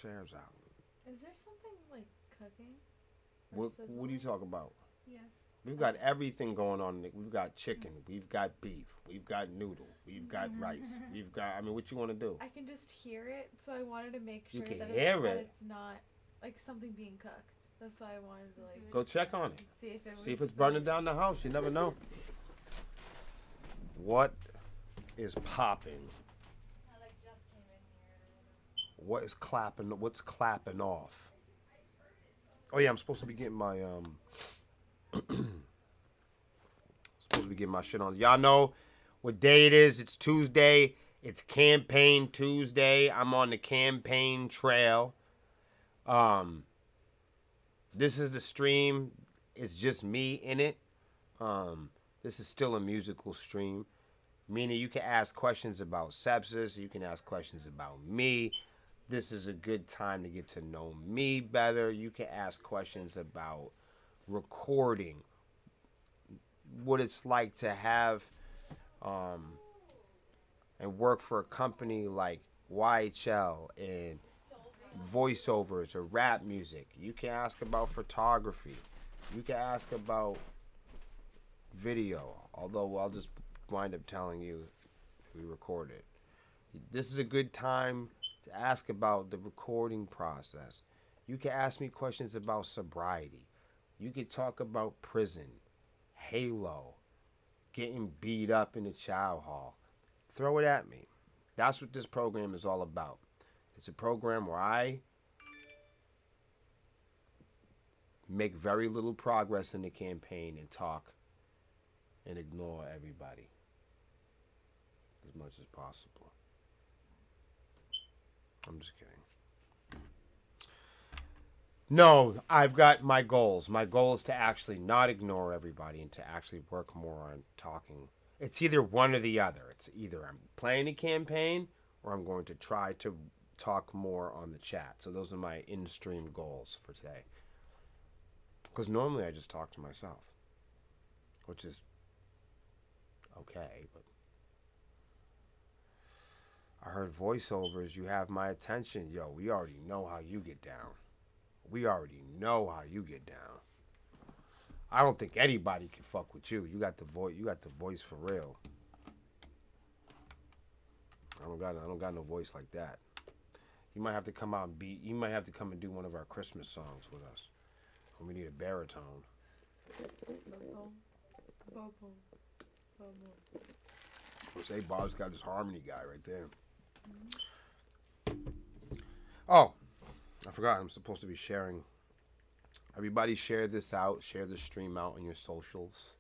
chairs out. Is there something like cooking? What do you talk about? Yes. We've got everything going on. We've got chicken. We've got beef. We've got noodle. We've got rice. We've got. I mean, what you want to do? I can just hear it, so I wanted to make sure You can that, hear that it. it's not like something being cooked. That's why I wanted to like Go check on it. see if it was. See if it's burning down the house. You never know. What is popping? I like just came in here. What is clapping? What's clapping off? Oh yeah, I'm supposed to be getting my supposed to be getting my shit on. Y'all know what day it is? It's Tuesday. It's Campaign Tuesday. I'm on the campaign trail. This is the stream. It's just me in it. This is still a musical stream. Meaning you can ask questions about Sepsiss. You can ask questions about me. This is a good time to get to know me better. You can ask questions about recording. What it's like to have and work for a company like YHL and voiceovers or rap music. You can ask about photography. You can ask about video, although I'll just wind up telling you we record it. This is a good time to ask about the recording process. You can ask me questions about sobriety. You can talk about prison, Halo, getting beat up in the chow hall. Throw it at me. That's what this program is all about. It's a program where I make very little progress in the campaign and talk and ignore everybody as much as possible. I'm just kidding. No, I've got my goals. My goal is to actually not ignore everybody and to actually work more on talking. It's either one or the other. It's either I'm playing a campaign or I'm going to try to talk more on the chat. So those are my in-stream goals for today. Because normally I just talk to myself, which is okay, but I heard voiceovers. You have my attention. Yo, we already know how you get down. We already know how you get down. I don't think anybody can fuck with you. You got the voice. You got the voice for real. I don't got no voice like that. You might have to come out and beat. You might have to come and do one of our Christmas songs with us. We need a baritone. Say Bob's got his harmony guy right there. Oh, I forgot. I'm supposed to be sharing. Everybody share this out. Share the stream out on your socials.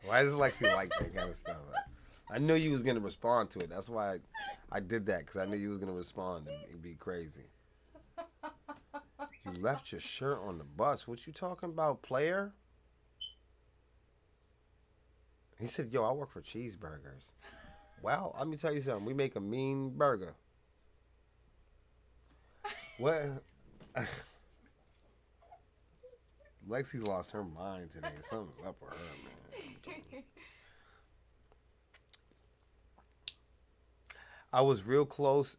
Why does Lexi like that kind of stuff? I knew you was going to respond to it. That's why I did that, because I knew you was going to respond and it'd be crazy. You left your shirt on the bus. What you talking about, player? He said, yo, I work for cheeseburgers. Well, let me tell you something. We make a mean burger. What? Lexi's lost her mind today. Something's up with her, man. I was real close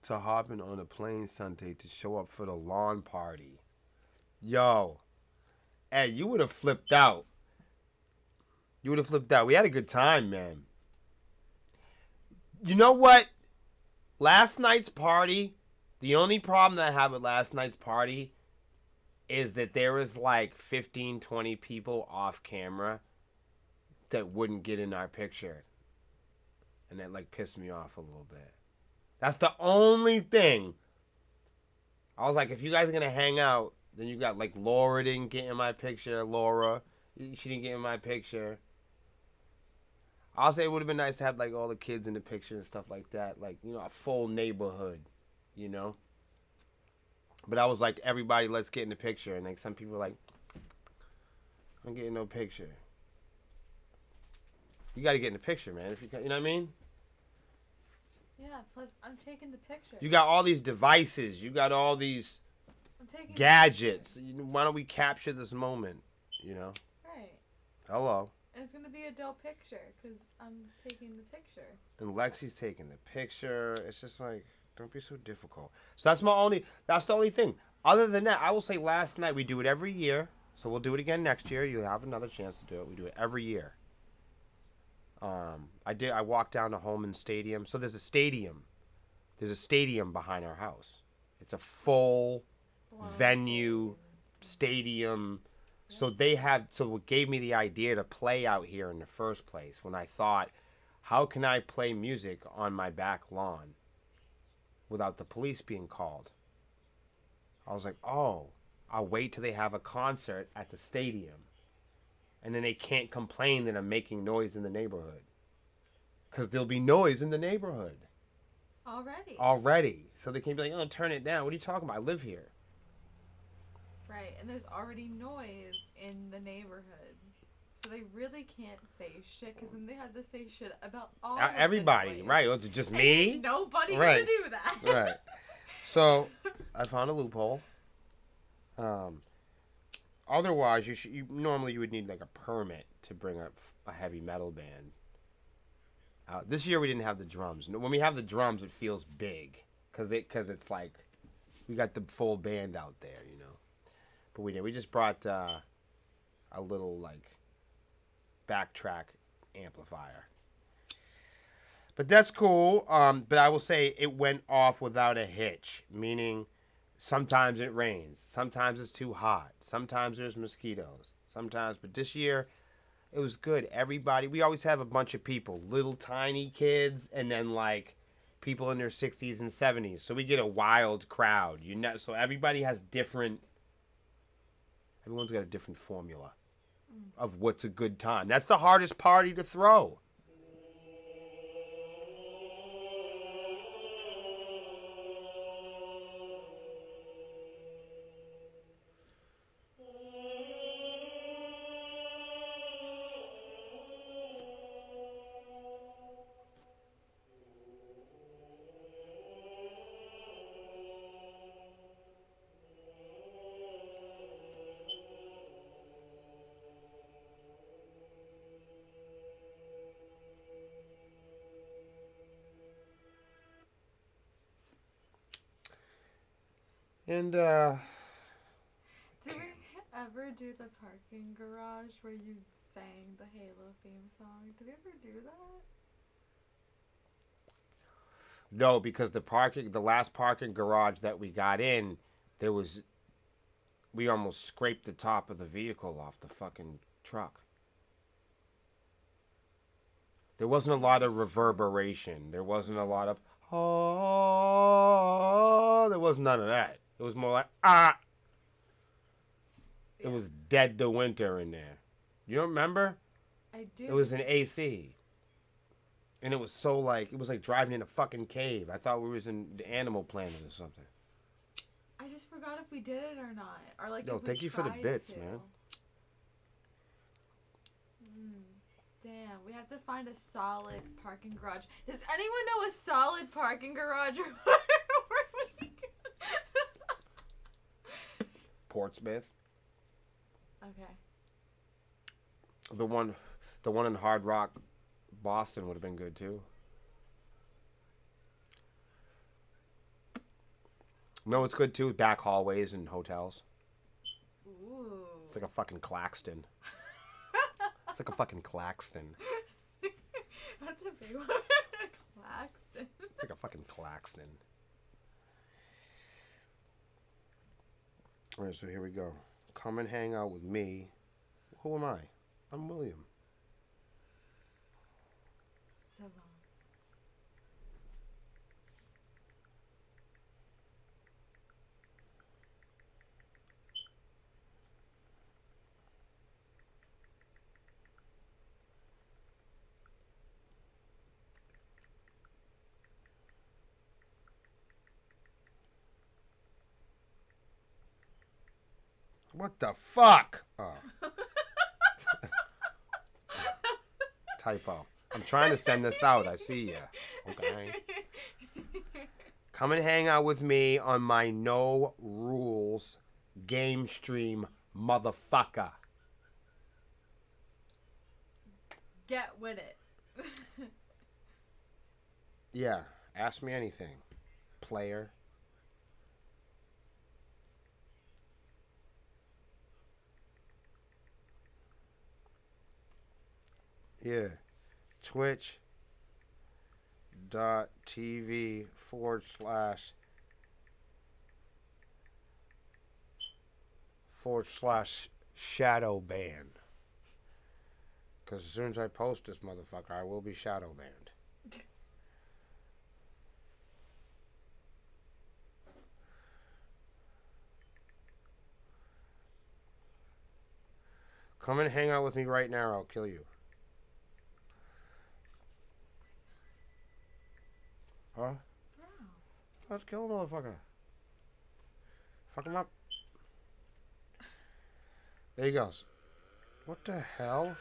to hopping on a plane Sunday to show up for the lawn party. Yo. Hey, you would have flipped out. You would have flipped out. We had a good time, man. You know what? Last night's party, the only problem that I have with last night's party is that there was like 15, 20 people off camera that wouldn't get in our picture. And that like pissed me off a little bit. That's the only thing. I was like, if you guys are going to hang out, then you got like Laura didn't get in my picture. Laura, she didn't get in my picture. I'll say it would have been nice to have like all the kids in the picture and stuff like that. Like, you know, a full neighborhood, you know. But I was like, everybody, let's get in the picture. And like some people were like, I'm getting no picture. You got to get in the picture, man. If you know what I mean? Yeah, plus I'm taking the picture. You got all these devices. You got all these gadgets. Why don't we capture this moment, you know? Right. Hello. And it's gonna be a dull picture because I'm taking the picture. And Lexi's taking the picture. It's just like, don't be so difficult. So that's the only thing. Other than that, I will say last night, we do it every year. So we'll do it again next year. You'll have another chance to do it. We do it every year. I walked down to Holman Stadium. So there's a stadium. There's a stadium behind our house. It's a full venue stadium. So what gave me the idea to play out here in the first place when I thought, how can I play music on my back lawn without the police being called? I was like, oh, I'll wait till they have a concert at the stadium. And then they can't complain that I'm making noise in the neighborhood. Because there'll be noise in the neighborhood. Already. So they can't be like, oh, turn it down. What are you talking about? I live here. Right, and there's already noise in the neighborhood. So they really can't say shit, because then they had to say shit about all everybody, of the noise. right? Was it just me? Ain't nobody gonna do that. Right. So I found a loophole. Otherwise, normally you would need like a permit to bring up a heavy metal band. This year we didn't have the drums. When we have the drums, it feels big because it's like we got the full band out there, you know. But we did. We just brought a little like backtrack amplifier. But that's cool. But I will say it went off without a hitch, meaning sometimes it rains, sometimes it's too hot, sometimes there's mosquitoes, but this year it was good. Everybody, we always have a bunch of people, little tiny kids, and then like people in their 60s and 70s. So we get a wild crowd, you know. So everybody has everyone's got a different formula of what's a good time. That's the hardest party to throw. And Did we ever do the parking garage where you sang the Halo theme song? Did we ever do that? no, because the last parking garage that we got in, we almost scraped the top of the vehicle off the fucking truck. There wasn't a lot of reverberation. There wasn't a lot of, oh, there was none of that. It was more like, ah. It was dead to winter in there. You don't remember? I do. It was an AC. And it was so like, it was like driving in a fucking cave. I thought we was in the Animal Planet or something. I just forgot if we did it or not. Or like, No, if we thank you for the tried bits, to. man. Damn, we have to find a solid parking garage. Does anyone know a solid parking garage? Portsmouth. Okay. The one in Hard Rock, Boston would have been good too. No, it's good too. Back hallways and hotels. Ooh. It's like a fucking Claxton. It's like a fucking Claxton. That's a big one. Claxton. It's like a fucking Claxton. All right, so here we go. Come and hang out with me. Who am I? I'm William. Savant. What the fuck? Oh. Typo. I'm trying to send this out. I see ya. Okay. Come and hang out with me on my no rules game stream, motherfucker. Get with it. Yeah, ask me anything, player. Yeah, twitch.tv / shadow ban. Because as soon as I post this motherfucker, I will be shadow banned. Come and hang out with me right now, or I'll kill you. Huh? Wow. Let's kill the motherfucker. Fuck him up. There he goes. What the hell?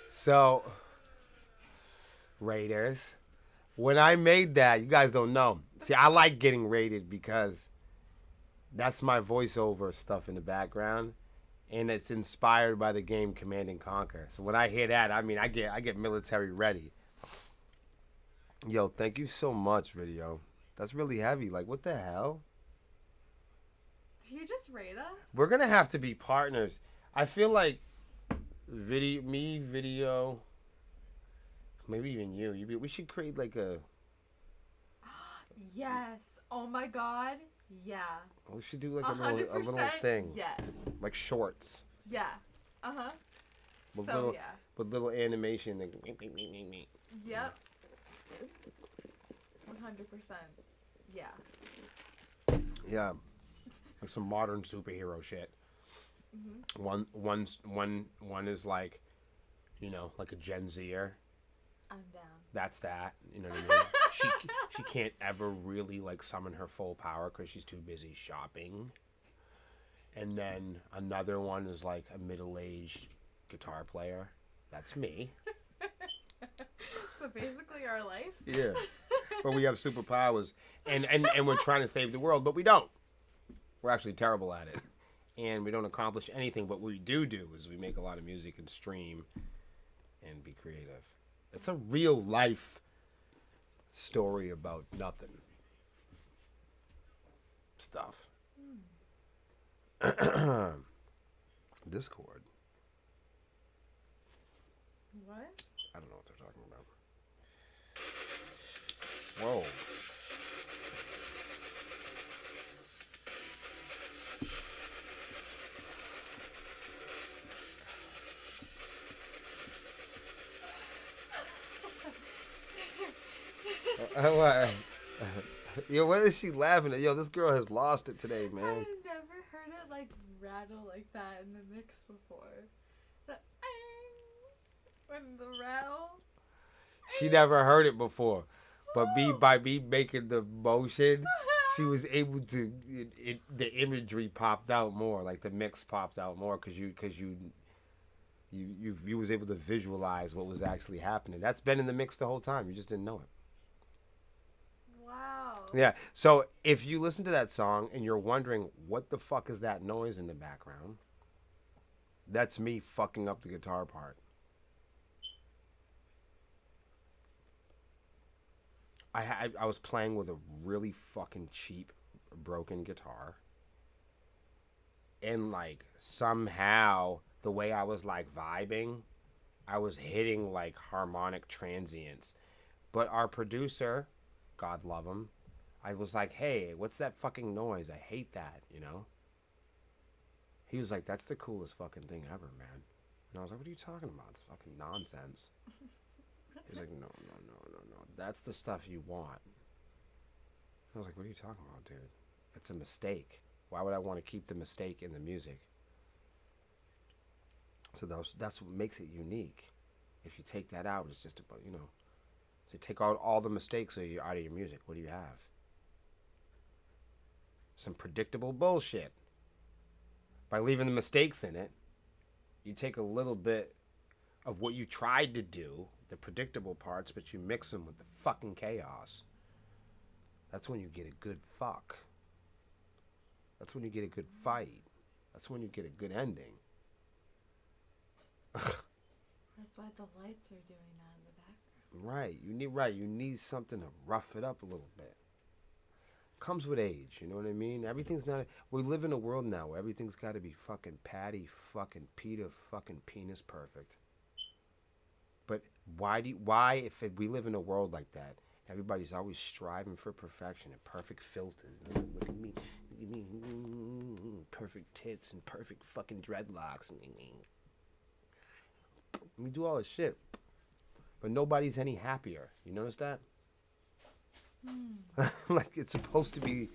So, Raiders, when I made that, you guys don't know. See, I like getting raided because that's my voiceover stuff in the background, and it's inspired by the game Command and Conquer. So when I hear that, I mean, I get military ready. Yo, thank you so much, video. That's really heavy. Like, what the hell? Did you just rate us? We're gonna have to be partners. I feel like video, maybe even you. We should create like a. Yes. Oh my God. Yeah. We should do like a little thing. Yes. Like shorts. Yeah. Uh-huh. With So, little, yeah. with little animation. Like, Yep. 100%. Yeah. yeah. Like some modern superhero shit. Mm-hmm. One is like, like a Gen Zer. I'm down. That's that. You know what I mean? she can't ever really like summon her full power because she's too busy shopping. And then another one is like a middle-aged guitar player. That's me. So basically our life? Yeah. But we have superpowers and we're trying to save the world, but we don't. We're actually terrible at it. And we don't accomplish anything. But what we do is we make a lot of music and stream and be creative. It's a real life story about nothing. Stuff. Discord. What? I don't know what they're talking about. Whoa. Yo, what is she laughing at? Yo, this girl has lost it today, man. I've never heard it like rattle like that in the mix before. The when the rattle. She never heard it before, but by me making the motion, she was able to. The imagery popped out more, like the mix popped out more, because you was able to visualize what was actually happening. That's been in the mix the whole time. You just didn't know it. Wow. Yeah. So if you listen to that song and you're wondering what the fuck is that noise in the background, that's me fucking up the guitar part. I was playing with a really fucking cheap broken guitar, and like somehow the way I was like vibing, I was hitting like harmonic transients. But our producer, God love him, I was like, hey, what's that fucking noise? I hate that, He was like, that's the coolest fucking thing ever, man. And I was like, what are you talking about? It's fucking nonsense. He's like, no. That's the stuff you want. I was like, what are you talking about, dude? It's a mistake. Why would I want to keep the mistake in the music? So that's what makes it unique. If you take that out, it's just about, So take out all the mistakes out of your music. What do you have? Some predictable bullshit. By leaving the mistakes in it, you take a little bit of what you tried to do, the predictable parts, but you mix them with the fucking chaos. That's when you get a good fuck. That's when you get a good fight. That's when you get a good ending. That's why the lights are doing that in the background. Right. You need something to rough it up a little bit. Comes with age, you know what I mean? Everything's not. We live in a world now where everything's got to be fucking Patty, fucking Peter, fucking penis perfect. But why we live in a world like that, everybody's always striving for perfection and perfect filters. Look at me, perfect tits and perfect fucking dreadlocks. We do all this shit, but nobody's any happier. You notice that? Like it's supposed to be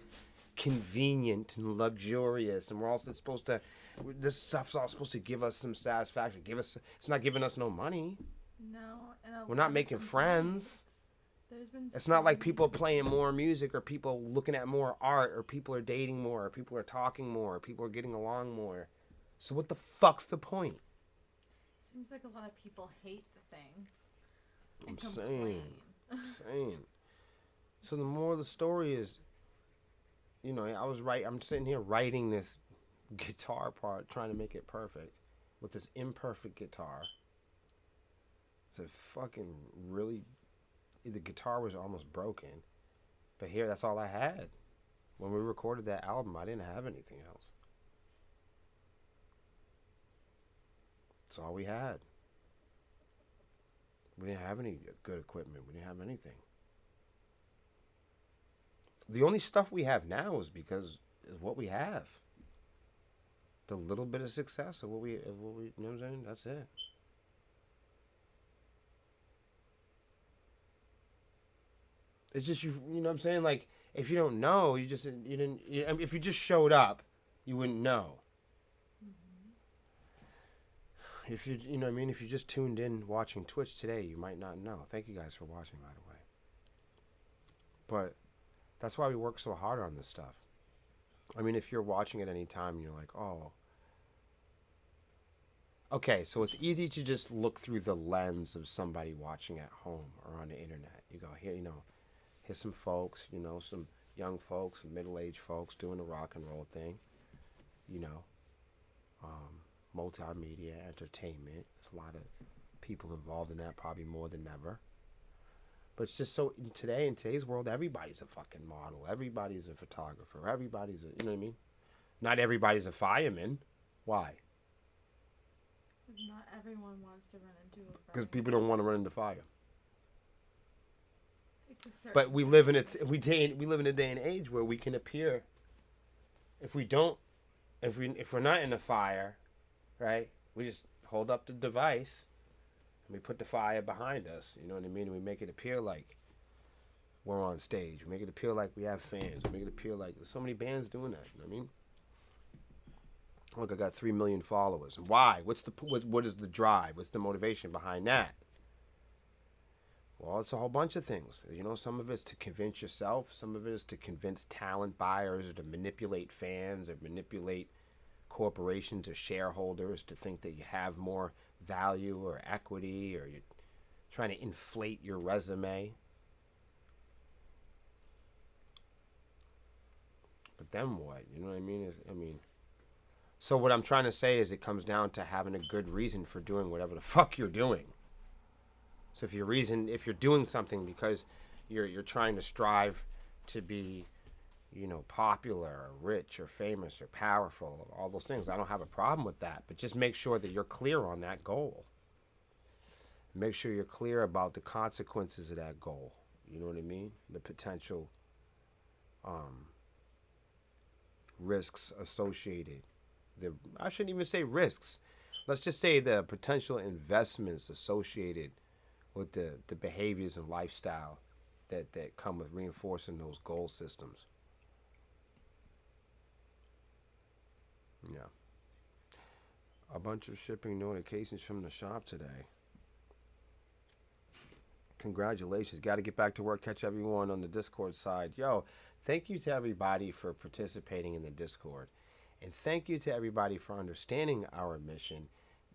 convenient and luxurious, and we're also supposed to. This stuff's all supposed to give us some satisfaction. It's not giving us no money. No, and we're not making friends. It's So not like people are playing more music, or people looking at more art, or people are dating more, or people are talking more, or people are getting along more. So what the fuck's the point? Seems like a lot of people hate the thing. I'm saying. So the moral of the story is, I'm sitting here writing this guitar part, trying to make it perfect with this imperfect guitar. So fucking really, the guitar was almost broken. But here, that's all I had. When we recorded that album, I didn't have anything else. That's all we had. We didn't have any good equipment. We didn't have anything. The only stuff we have now is because of what we have. The little bit of success of what we, you know what I'm saying? That's it. It's just you know what I'm saying? Like if you don't know, if you just showed up, you wouldn't know. If you know what I mean, if you just tuned in watching Twitch today, you might not know. Thank you guys for watching, by the way. But that's why we work so hard on this stuff. I mean, if you're watching at any time and you're like, oh. Okay, so it's easy to just look through the lens of somebody watching at home or on the internet. You go, here's some folks, some young folks, some middle-aged folks doing the rock and roll thing. Multimedia, entertainment. There's a lot of people involved in that, probably more than ever. But it's just so in today's world, everybody's a fucking model. Everybody's a photographer. Everybody's you know what I mean? Not everybody's a fireman. Why? Because not everyone wants to run into a fire. Because people don't want to run into fire. But we live in a day and age where we can appear. If we're not in a fire, right? We just hold up the device. We put the fire behind us, you know what I mean? And we make it appear like we're on stage. We make it appear like we have fans. We make it appear like there's so many bands doing that, you know what I mean? Look, I got 3 million followers. Why? What is the drive? What's the motivation behind that? Well, it's a whole bunch of things. Some of it's to convince yourself. Some of it is to convince talent buyers or to manipulate fans or manipulate corporations or shareholders to think that you have more value or equity, or you're trying to inflate your resume. But then what? You know what I mean? So what I'm trying to say is it comes down to having a good reason for doing whatever the fuck you're doing. So if you're doing something because you're trying to strive to be, popular or rich or famous or powerful, all those things, I don't have a problem with that. But just make sure that you're clear on that goal. Make sure you're clear about the consequences of that goal. You know what I mean? The potential risks associated. I shouldn't even say risks. Let's just say the potential investments associated with the behaviors and lifestyle that come with reinforcing those goal systems. Yeah. A bunch of shipping notifications from the shop today. Congratulations. Got to get back to work. Catch everyone on the Discord side. Yo, thank you to everybody for participating in the Discord. And thank you to everybody for understanding our mission,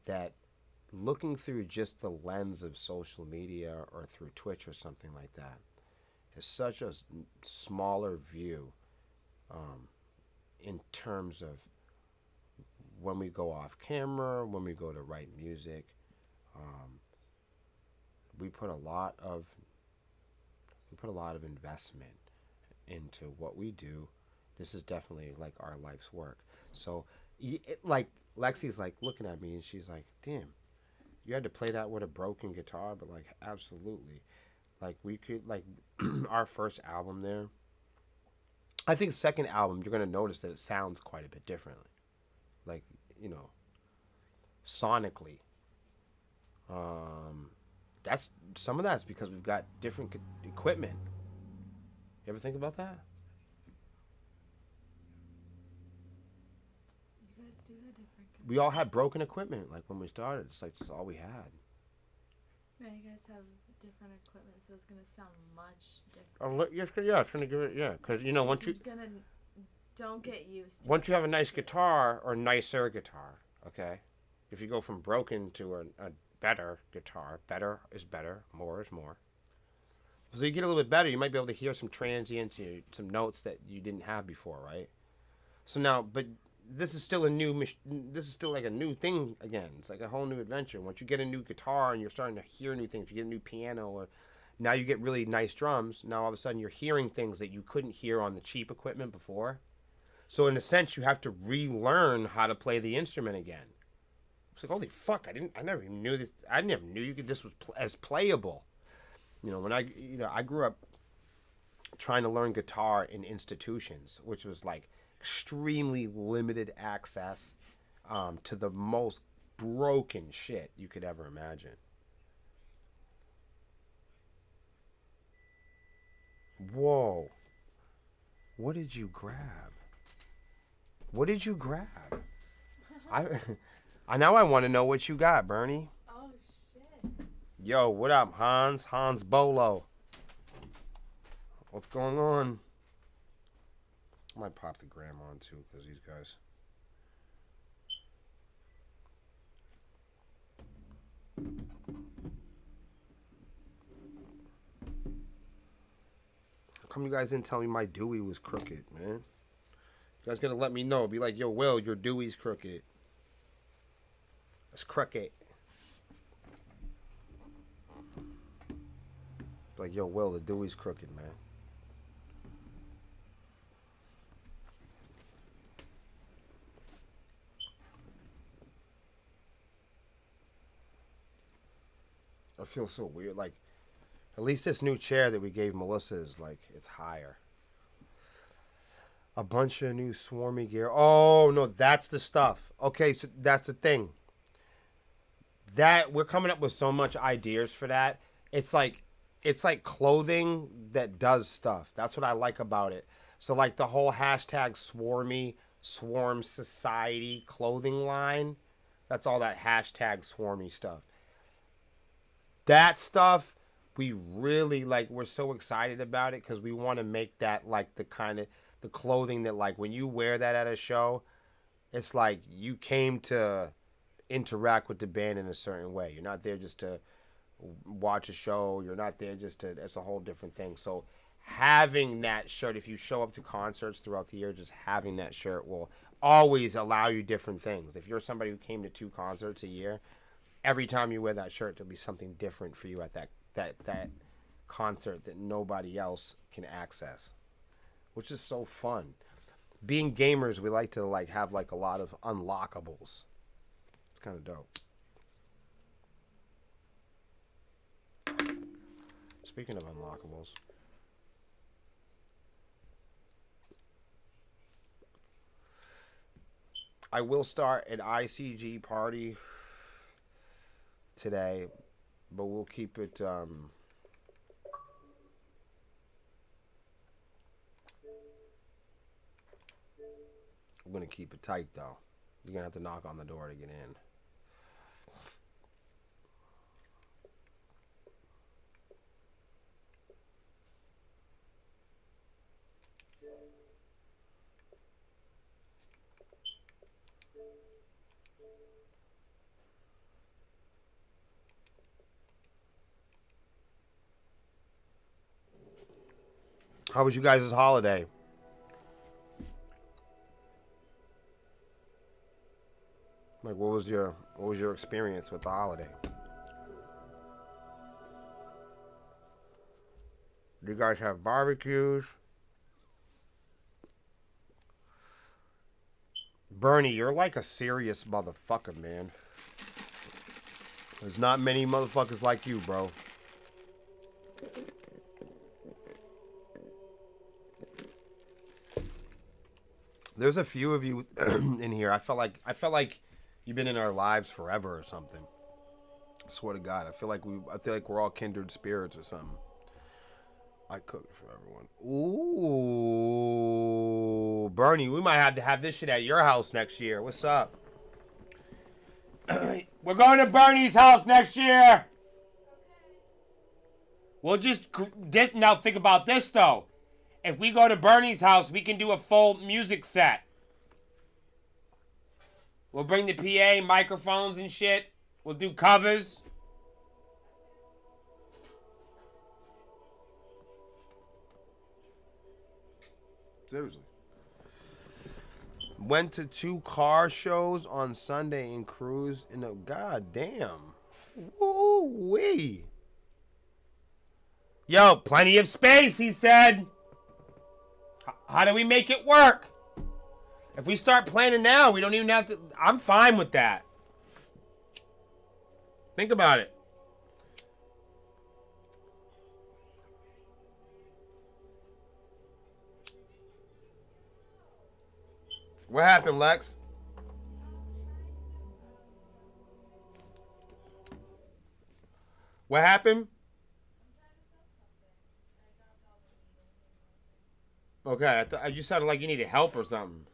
that looking through just the lens of social media or through Twitch or something like that is such a smaller view in terms of when we go off camera, when we go to write music, um, we put a lot of investment into what we do. This is definitely like our life's work. So, like Lexi's like looking at me and she's like, "Damn, you had to play that with a broken guitar," but like, absolutely. Like we could like our first album there. I think second album you're gonna notice that it sounds quite a bit differently. Like you know, sonically. Um, that's some of that's because we've got different equipment. You ever think about that? You guys do have different. We all had broken equipment like when we started. It's like just all we had. Yeah, you guys have different equipment, so it's gonna sound much different. Yeah, it's gonna give it because you know once you don't get used to once you have a nice guitar or nicer guitar, okay. If you go from broken to a better guitar, better is better, more is more. So you get a little bit better, you might be able to hear some transients, some notes that you didn't have before, right? So now, but this is still this is still like a new thing again. It's like a whole new adventure. Once you get a new guitar and you're starting to hear new things, you get a new piano, or now you get really nice drums. Now all of a sudden you're hearing things that you couldn't hear on the cheap equipment before. So in a sense, you have to relearn how to play the instrument again. It's like, holy fuck! I never even knew this. I never knew this was as playable. You know, I grew up trying to learn guitar in institutions, which was like extremely limited access to the most broken shit you could ever imagine. Whoa! What did you grab? What did you grab? I now I want to know what you got, Bernie. Oh shit! Yo, what up, Hans? Hans Bolo. What's going on? I might pop the gram on too, because these guys. How come you guys didn't tell me my Dewey was crooked, man? You guys gotta let me know. Be like, yo, Will, your Dewey's crooked. It's crooked. Like, yo, Will, the Dewey's crooked, man. I feel so weird. Like, at least this new chair that we gave Melissa is like, it's higher. A bunch of new swarmy gear. Oh, no, that's the stuff. Okay, so that's the thing. That we're coming up with so much ideas for that. It's like clothing that does stuff. That's what I like about it. So like the whole hashtag swarm society clothing line. That's all that hashtag swarmy stuff. That stuff we really like. We're so excited about it because we want to make that like the kind of the clothing that like when you wear that at a show, it's like you came to interact with the band in a certain way. You're not there just to watch a show. You're not there just to. It's a whole different thing. So having that shirt, if you show up to concerts throughout the year, just having that shirt will always allow you different things. If you're somebody who came to 2 concerts a year, every time you wear that shirt, there'll be something different for you at that concert that nobody else can access, which is so fun. Being gamers, we like to like have like a lot of unlockables. It's kind of dope. Speaking of unlockables, I will start an ICG party today, but we'll keep it I'm gonna keep it tight though. You're gonna have to knock on the door to get in. How was you guys' holiday? Like, what was your experience with the holiday? Do you guys have barbecues? Bernie, you're like a serious motherfucker, man. There's not many motherfuckers like you, bro. There's a few of you in here. I felt like you've been in our lives forever or something. I swear to God, I feel like we're all kindred spirits or something. I cook for everyone. Ooh, Bernie, we might have to have this shit at your house next year. What's up? We're going to Bernie's house next year. We'll just now think about this though. If we go to Bernie's house, we can do a full music set. We'll bring the PA, microphones and shit. We'll do covers. Seriously. Went to 2 car shows on Sunday and cruised in a goddamn. Woo-wee. Yo, plenty of space, he said. How do we make it work? If we start planning now, we don't even have to. I'm fine with that. Think about it. What happened, Lex? What happened? Okay, you sounded like you needed help or something.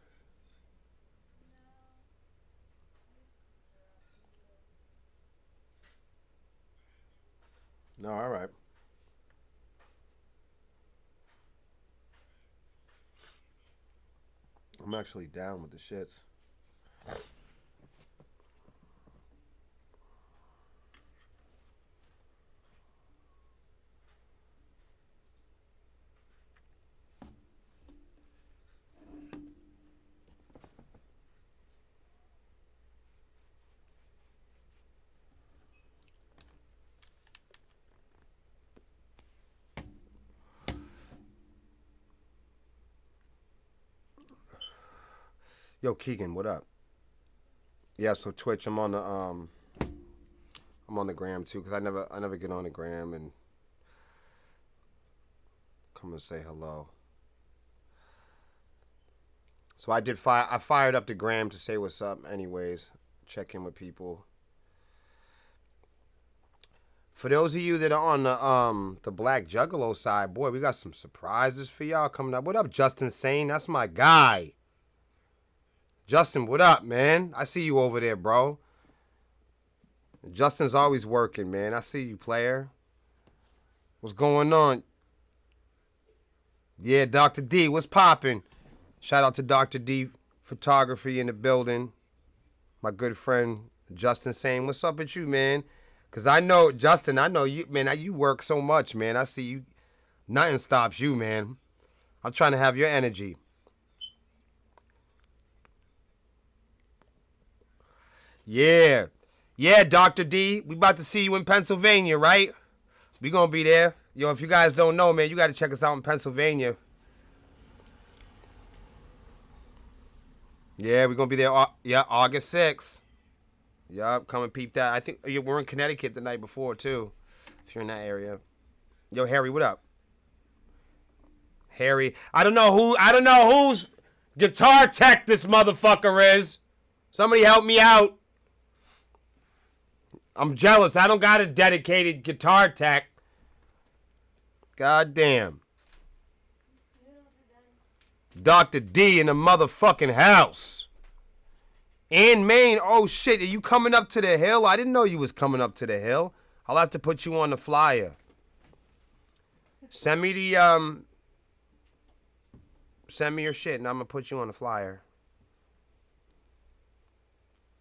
No, all right. I'm actually down with the shits. Yo, Keegan, what up? Yeah, so Twitch, I'm on the gram too, cause I never get on the gram and come and say hello. So I fired up the gram to say what's up, anyways. Check in with people. For those of you that are on the Black Juggalo side, boy, we got some surprises for y'all coming up. What up, Justin Sane? That's my guy. Justin, what up, man? I see you over there, bro. Justin's always working, man. I see you, player. What's going on? Yeah, Dr. D, what's popping? Shout out to Dr. D Photography in the building. My good friend, Justin, saying, what's up with you, man? Because I know, Justin, I know you, man, you work so much, man. I see you. Nothing stops you, man. I'm trying to have your energy. Yeah. Yeah, Dr. D. We about to see you in Pennsylvania, right? We gonna be there. Yo, if you guys don't know, man, you gotta check us out in Pennsylvania. Yeah, we're gonna be there, August 6th. Yup, come and peep that. I think we're in Connecticut the night before, too. If you're in that area. Yo, Harry, what up? Harry. I don't know whose guitar tech this motherfucker is. Somebody help me out. I'm jealous. I don't got a dedicated guitar tech. God damn. Dr. D in the motherfucking house. In Maine. Oh, shit. Are you coming up to the hill? I didn't know you was coming up to the hill. I'll have to put you on the flyer. Send me your shit, and I'm going to put you on the flyer.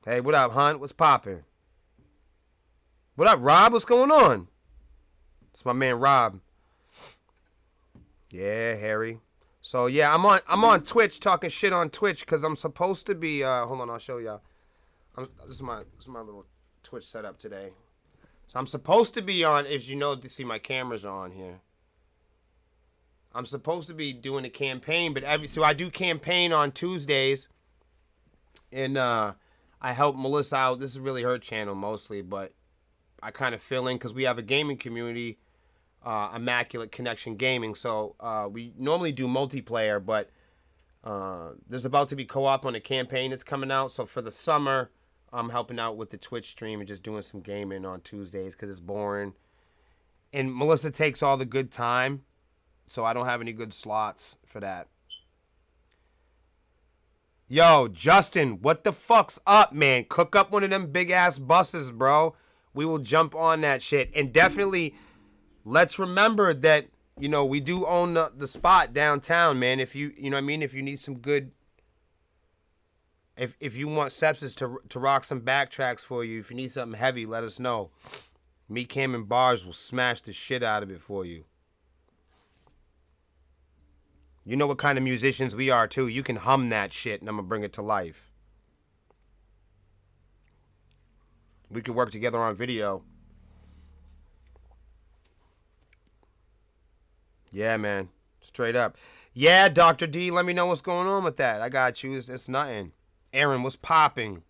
Hey, what up, Hunt? What's poppin'? What up, Rob? What's going on? It's my man, Rob. Yeah, Harry. So, yeah, I'm on Twitch, talking shit on Twitch, because I'm supposed to be, hold on, I'll show y'all. This is my little Twitch setup today. So I'm supposed to be on, as you know, to see my cameras on here. I'm supposed to be doing a campaign, but so I do campaign on Tuesdays, and I help Melissa out. This is really her channel mostly, but I kind of fill in because we have a gaming community, Immaculate Connection Gaming. So we normally do multiplayer, but there's about to be co-op on a campaign that's coming out. So for the summer, I'm helping out with the Twitch stream and just doing some gaming on Tuesdays because it's boring. And Melissa takes all the good time, so I don't have any good slots for that. Yo, Justin, what the fuck's up, man? Cook up one of them big-ass buses, bro. We will jump on that shit. And definitely, let's remember that, you know, we do own the spot downtown, man. If you know what I mean? If you need some good... If you want Sepsiss to rock some backtracks for you, if you need something heavy, let us know. Me, Cam, and Bars will smash the shit out of it for you. You know what kind of musicians we are, too. You can hum that shit, and I'm going to bring it to life. We could work together on video. Yeah, man. Straight up. Yeah, Dr. D, let me know what's going on with that. I got you. It's nothing. Aaron, what's popping?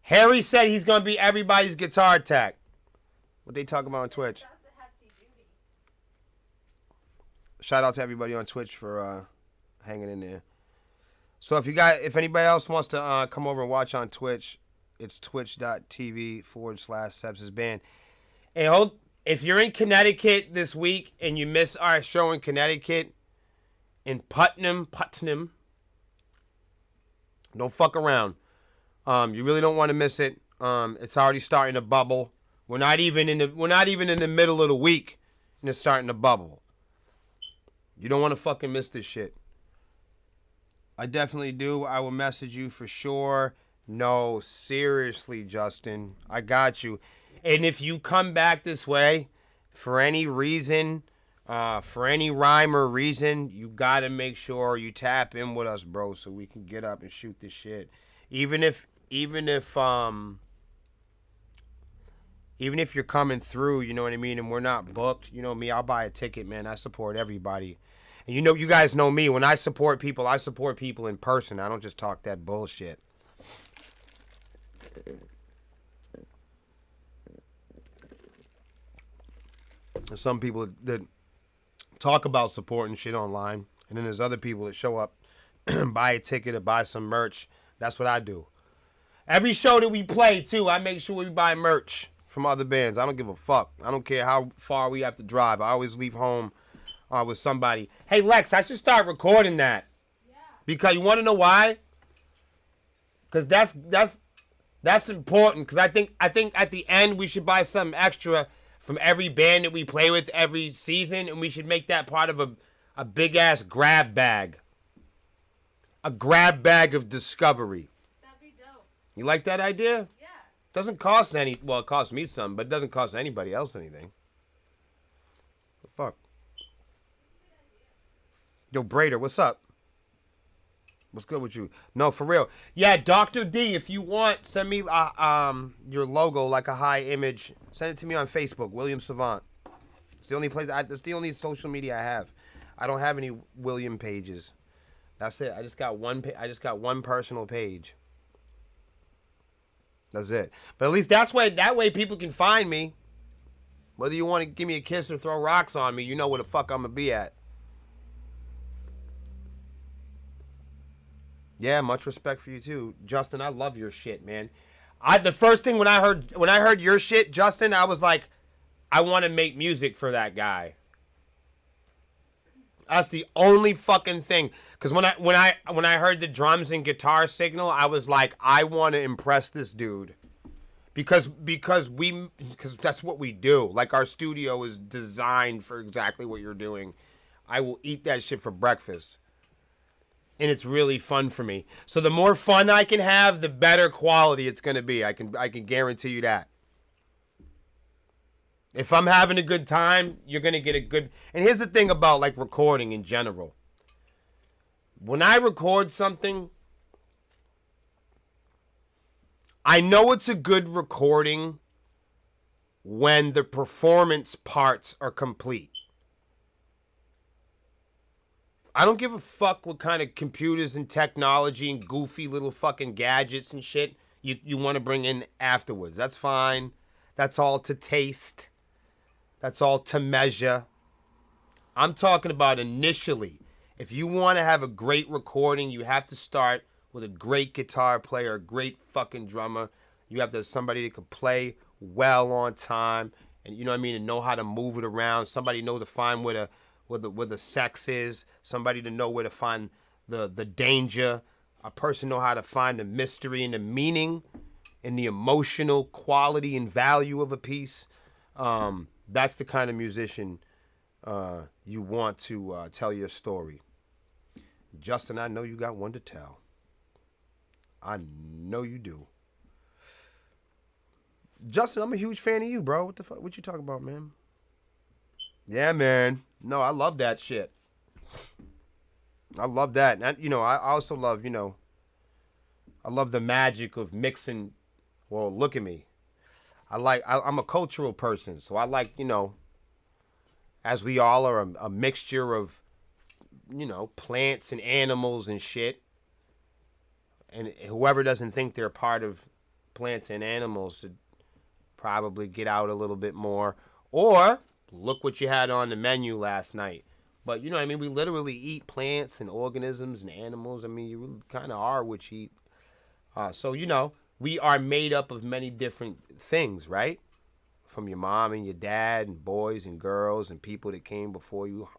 Harry said he's going to be everybody's guitar tech. What they talk about on Twitch? Shout out to everybody on Twitch for hanging in there. So if anybody else wants to come over and watch on Twitch, it's twitch.tv/SepsissBand. Hey, if you're in Connecticut this week and you miss our show in Connecticut, in Putnam, don't fuck around. You really don't want to miss it. It's already starting to bubble. We're not even in the middle of the week, and it's starting to bubble. You don't want to fucking miss this shit. I definitely do. I will message you for sure. No, seriously, Justin. I got you. And if you come back this way, for any reason, for any rhyme or reason, you gotta make sure you tap in with us, bro, so we can get up and shoot this shit. Even if you're coming through, you know what I mean, and we're not booked, you know me, I'll buy a ticket, man. I support everybody. And you know, you guys know me. When I support people in person. I don't just talk that bullshit. There's some people that talk about supporting shit online, and then there's other people that show up, buy a ticket or buy some merch. That's what I do. Every show that we play, too, I make sure we buy merch from other bands. I don't give a fuck. I don't care how far we have to drive. I always leave home with somebody. Hey, Lex, I should start recording that. Yeah. Because you want to know why? Because that's important. Because I think at the end we should buy something extra from every band that we play with every season, and we should make that part of a big-ass grab bag. A grab bag of discovery. That'd be dope. You like that idea? Yeah. Doesn't cost well, it costs me some, but it doesn't cost anybody else anything. The fuck? Yo, Brader, what's up? What's good with you? No, for real. Yeah, Dr. D, if you want, send me your logo, like a high image. Send it to me on Facebook, William Savant. It's the only place. That's the only social media I have. I don't have any William pages. That's it. I just got one personal page. That's it. But at least that way people can find me. Whether you want to give me a kiss or throw rocks on me, you know where the fuck I'm gonna be at. Yeah, much respect for you too, Justin. I love your shit, man. The first thing when I heard your shit, Justin, I was like, I want to make music for that guy. That's the only fucking thing. Because when I heard the drums and guitar signal, I was like, I want to impress this dude. Because that's what we do. Like, our studio is designed for exactly what you're doing. I will eat that shit for breakfast. And it's really fun for me. So the more fun I can have, the better quality it's going to be. I can guarantee you that. If I'm having a good time, you're going to get a good... And here's the thing about, like, recording in general. When I record something, I know it's a good recording when the performance parts are complete. I don't give a fuck what kind of computers and technology and goofy little fucking gadgets and shit you want to bring in afterwards. That's fine. That's all to taste. That's all to measure. I'm talking about initially. If you want to have a great recording, you have to start with a great guitar player, a great fucking drummer. You have to have somebody that can play well on time, and you know what I mean, and know how to move it around. Somebody know to find where the sex is. Somebody to know where to find the danger. A person know how to find the mystery and the meaning and the emotional quality and value of a piece. That's the kind of musician you want to tell your story. Justin, I know you got one to tell. I know you do. Justin, I'm a huge fan of you, bro. What the fuck? What you talking about, man? Yeah, man. No, I love that shit. I love that. And, you know, I also love, you know, I love the magic of mixing. Well, look at me. I'm a cultural person, so I like, you know, as we all are a mixture of, you know, plants and animals and shit. And whoever doesn't think they're part of plants and animals should probably get out a little bit more. Or look what you had on the menu last night. But, you know what I mean? We literally eat plants and organisms and animals. I mean, you really kind of are what you eat. So, you know, we are made up of many different things, right? From your mom and your dad and boys and girls and people that came before you.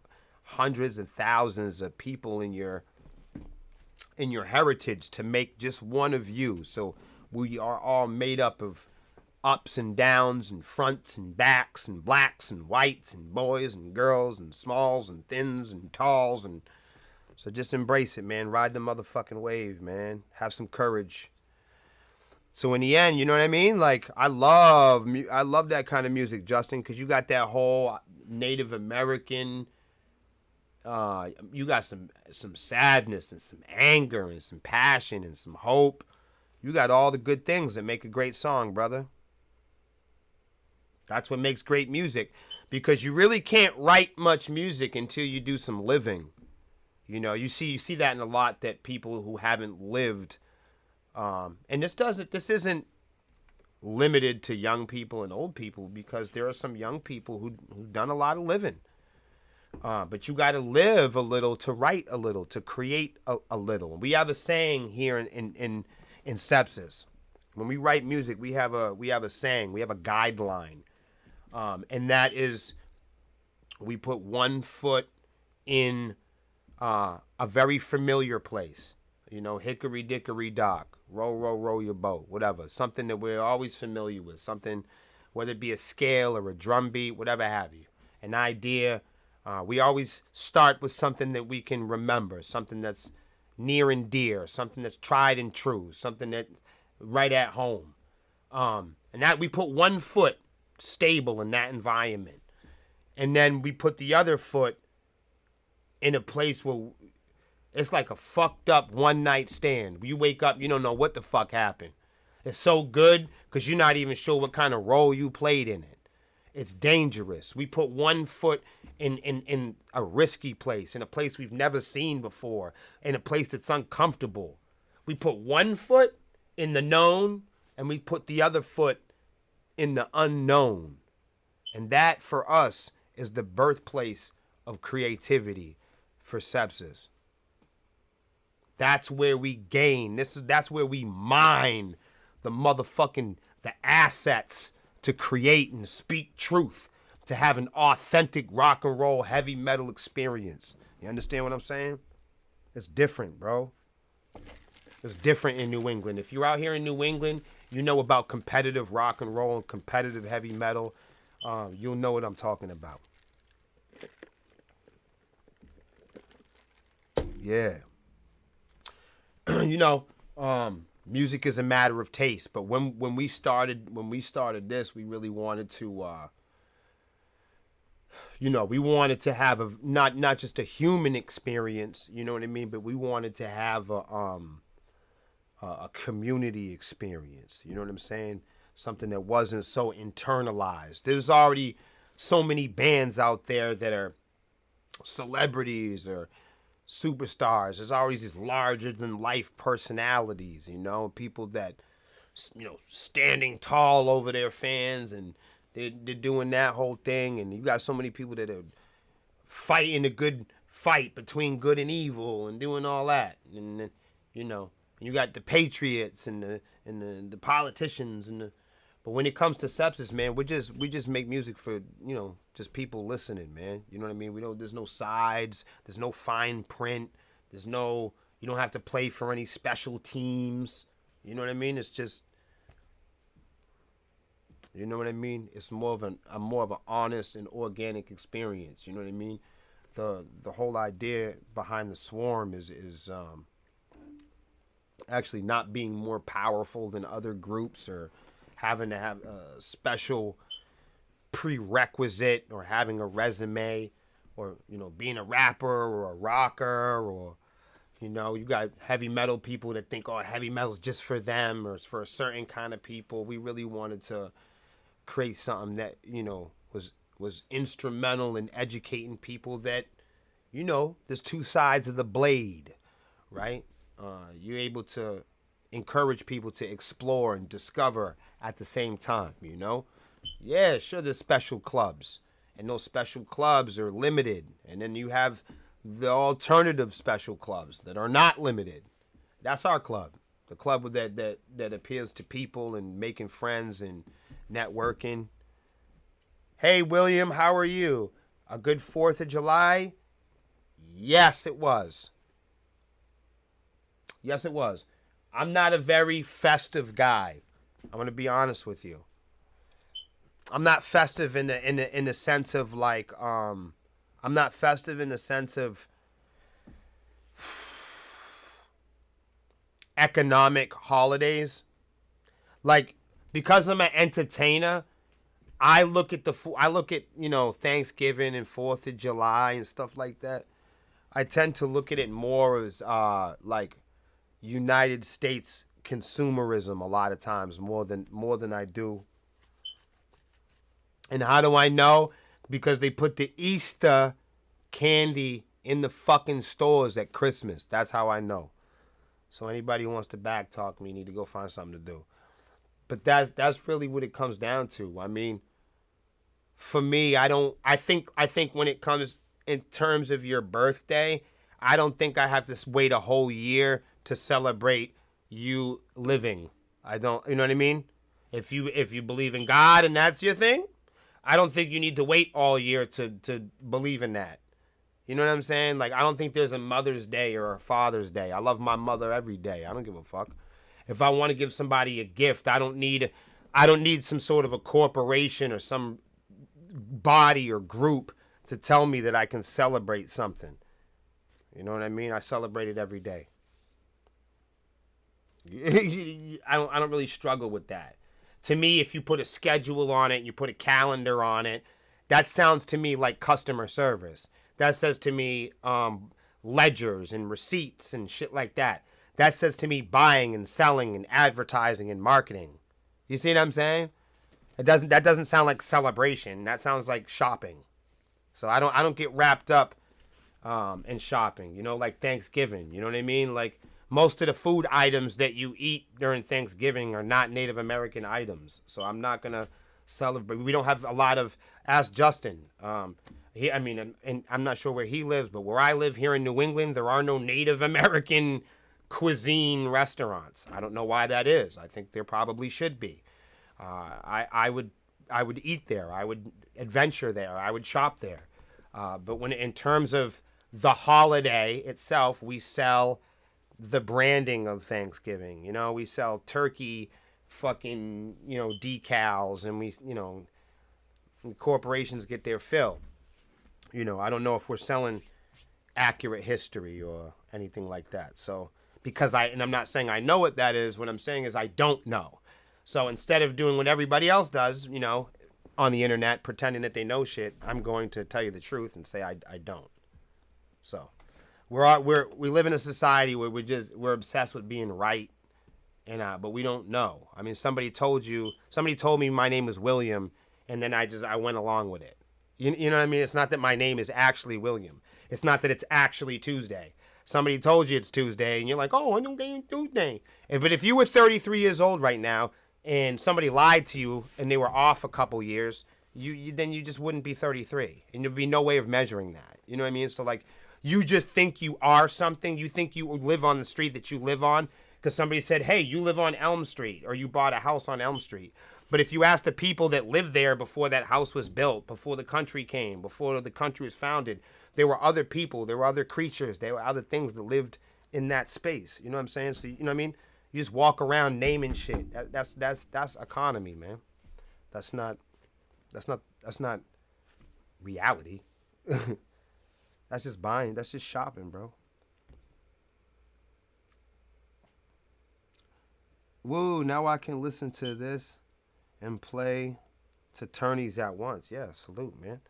Hundreds and thousands of people in your heritage to make just one of you. So we are all made up of ups and downs and fronts and backs and blacks and whites and boys and girls and smalls and thins and talls. And so just embrace it, man. Ride the motherfucking wave, man. Have some courage. So in the end, you know what I mean? Like, I love that kind of music, Justin, because you got that whole Native American, you got some sadness and some anger and some passion and some hope. You got all the good things that make a great song, brother. That's what makes great music, because you really can't write much music until you do some living. You know, you see that in a lot, that people who haven't lived, and this isn't limited to young people and old people, because there are some young people who've done a lot of living. But you got to live a little to write a little, to create a little. We have a saying here in Sepsiss. When we write music, we have a saying, we have a guideline, and that is, we put one foot in a very familiar place. You know, hickory dickory dock, row row row your boat, whatever. Something that we're always familiar with. Something, whether it be a scale or a drum beat, whatever have you, an idea. We always start with something that we can remember, something that's near and dear, something that's tried and true, something that's right at home. And that we put one foot stable in that environment. And then we put the other foot in a place where it's like a fucked up one night stand. You wake up, you don't know what the fuck happened. It's so good because you're not even sure what kind of role you played in it. It's dangerous. We put one foot in a risky place, in a place we've never seen before, in a place that's uncomfortable. We put one foot in the known, and we put the other foot in the unknown. And that, for us, is the birthplace of creativity for Sepsiss. That's where we gain. That's where we mine the assets to create and speak truth, to have an authentic rock and roll heavy metal experience. You understand what I'm saying? It's different, bro. It's different in New England. If you're out here in New England, you know about competitive rock and roll and competitive heavy metal. You'll know what I'm talking about. Yeah. You know, music is a matter of taste, but when we started this, we really wanted to you know, we wanted to have a not just a human experience, you know what I mean, but we wanted to have a community experience. You know what I'm saying? Something that wasn't so internalized. There's already so many bands out there that are celebrities or superstars. There's always these larger than life personalities, people that, standing tall over their fans, and they're doing that whole thing. And you got so many people that are fighting a good fight between good and evil and doing all that. And you got the patriots and the politicians but when it comes to Sepsiss, man, we just make music for, just people listening, man. You know what I mean? There's no sides, there's no fine print, you don't have to play for any special teams. You know what I mean? It's just, you know what I mean? It's more of an honest and organic experience. You know what I mean? The whole idea behind the Swarm is actually not being more powerful than other groups, or having to have a special prerequisite, or having a resume, or being a rapper or a rocker, or you got heavy metal people that think, oh, heavy metal's just for them, or it's for a certain kind of people. We really wanted to create something that was instrumental in educating people that there's two sides of the blade, right? You're able to encourage people to explore and discover at the same time. Yeah, sure, there's special clubs, and those special clubs are limited, and then you have the alternative special clubs that are not limited. That's our club, the club that appeals to people and making friends and networking. Hey, William, how are you? A good 4th of July? Yes, it was. Yes, it was. I'm not a very festive guy. I'm gonna be honest with you. I'm not festive in the sense of like I'm not festive in the sense of economic holidays. Like, because I'm an entertainer, I look at Thanksgiving and 4th of July and stuff like that. I tend to look at it more as like United States consumerism a lot of times, more than I do. And how do I know? Because they put the Easter candy in the fucking stores at Christmas. That's how I know. So anybody who wants to backtalk me need to go find something to do. But that's really what it comes down to. I mean, for me, I think when it comes in terms of your birthday, I don't think I have to wait a whole year to celebrate you living. I don't, you know what I mean? If you believe in God and that's your thing, I don't think you need to wait all year to believe in that. You know what I'm saying? Like, I don't think there's a Mother's Day or a Father's Day. I love my mother every day. I don't give a fuck. If I want to give somebody a gift, I don't need some sort of a corporation or some body or group to tell me that I can celebrate something. You know what I mean? I celebrate it every day. I don't really struggle with that. To me, if you put a schedule on it and you put a calendar on it, that sounds to me like customer service. That says to me ledgers and receipts and shit like that. That says to me buying and selling and advertising and marketing. You see what I'm saying? That doesn't sound like celebration. That sounds like shopping. So I don't get wrapped up in shopping. Like Thanksgiving. You know what I mean? Like, most of the food items that you eat during Thanksgiving are not Native American items. So I'm not going to celebrate. We don't have a lot of, ask Justin. And I'm not sure where he lives, but where I live here in New England, there are no Native American cuisine restaurants. I don't know why that is. I think there probably should be. I would eat there. I would adventure there. I would shop there. But in terms of the holiday itself, we sell the branding of Thanksgiving. We sell turkey fucking, decals, and corporations get their fill. I don't know if we're selling accurate history or anything like that. So, I'm not saying I know what that is. What I'm saying is I don't know. So instead of doing what everybody else does, on the internet, pretending that they know shit, I'm going to tell you the truth and say I don't. So we live in a society where we're obsessed with being right but we don't know. I mean, somebody told me my name was William, and then I went along with it. You know what I mean? It's not that my name is actually William. It's not that it's actually Tuesday. Somebody told you it's Tuesday, and you're like, oh, I don't think it's Tuesday. But if you were 33 years old right now, and somebody lied to you, and they were off a couple years, then you just wouldn't be 33, and there'd be no way of measuring that. You know what I mean? So like, you just think you are something. You think you live on the street that you live on because somebody said, hey, you live on Elm Street, or you bought a house on Elm Street. But if you ask the people that lived there before that house was built, before the country came, before the country was founded, there were other people, there were other creatures, there were other things that lived in that space. You know what I'm saying? So, you know what I mean? You just walk around naming shit. That's economy, man. That's not reality. That's just buying. That's just shopping, bro. Woo, now I can listen to this and play to tourneys at once. Yeah, salute, man.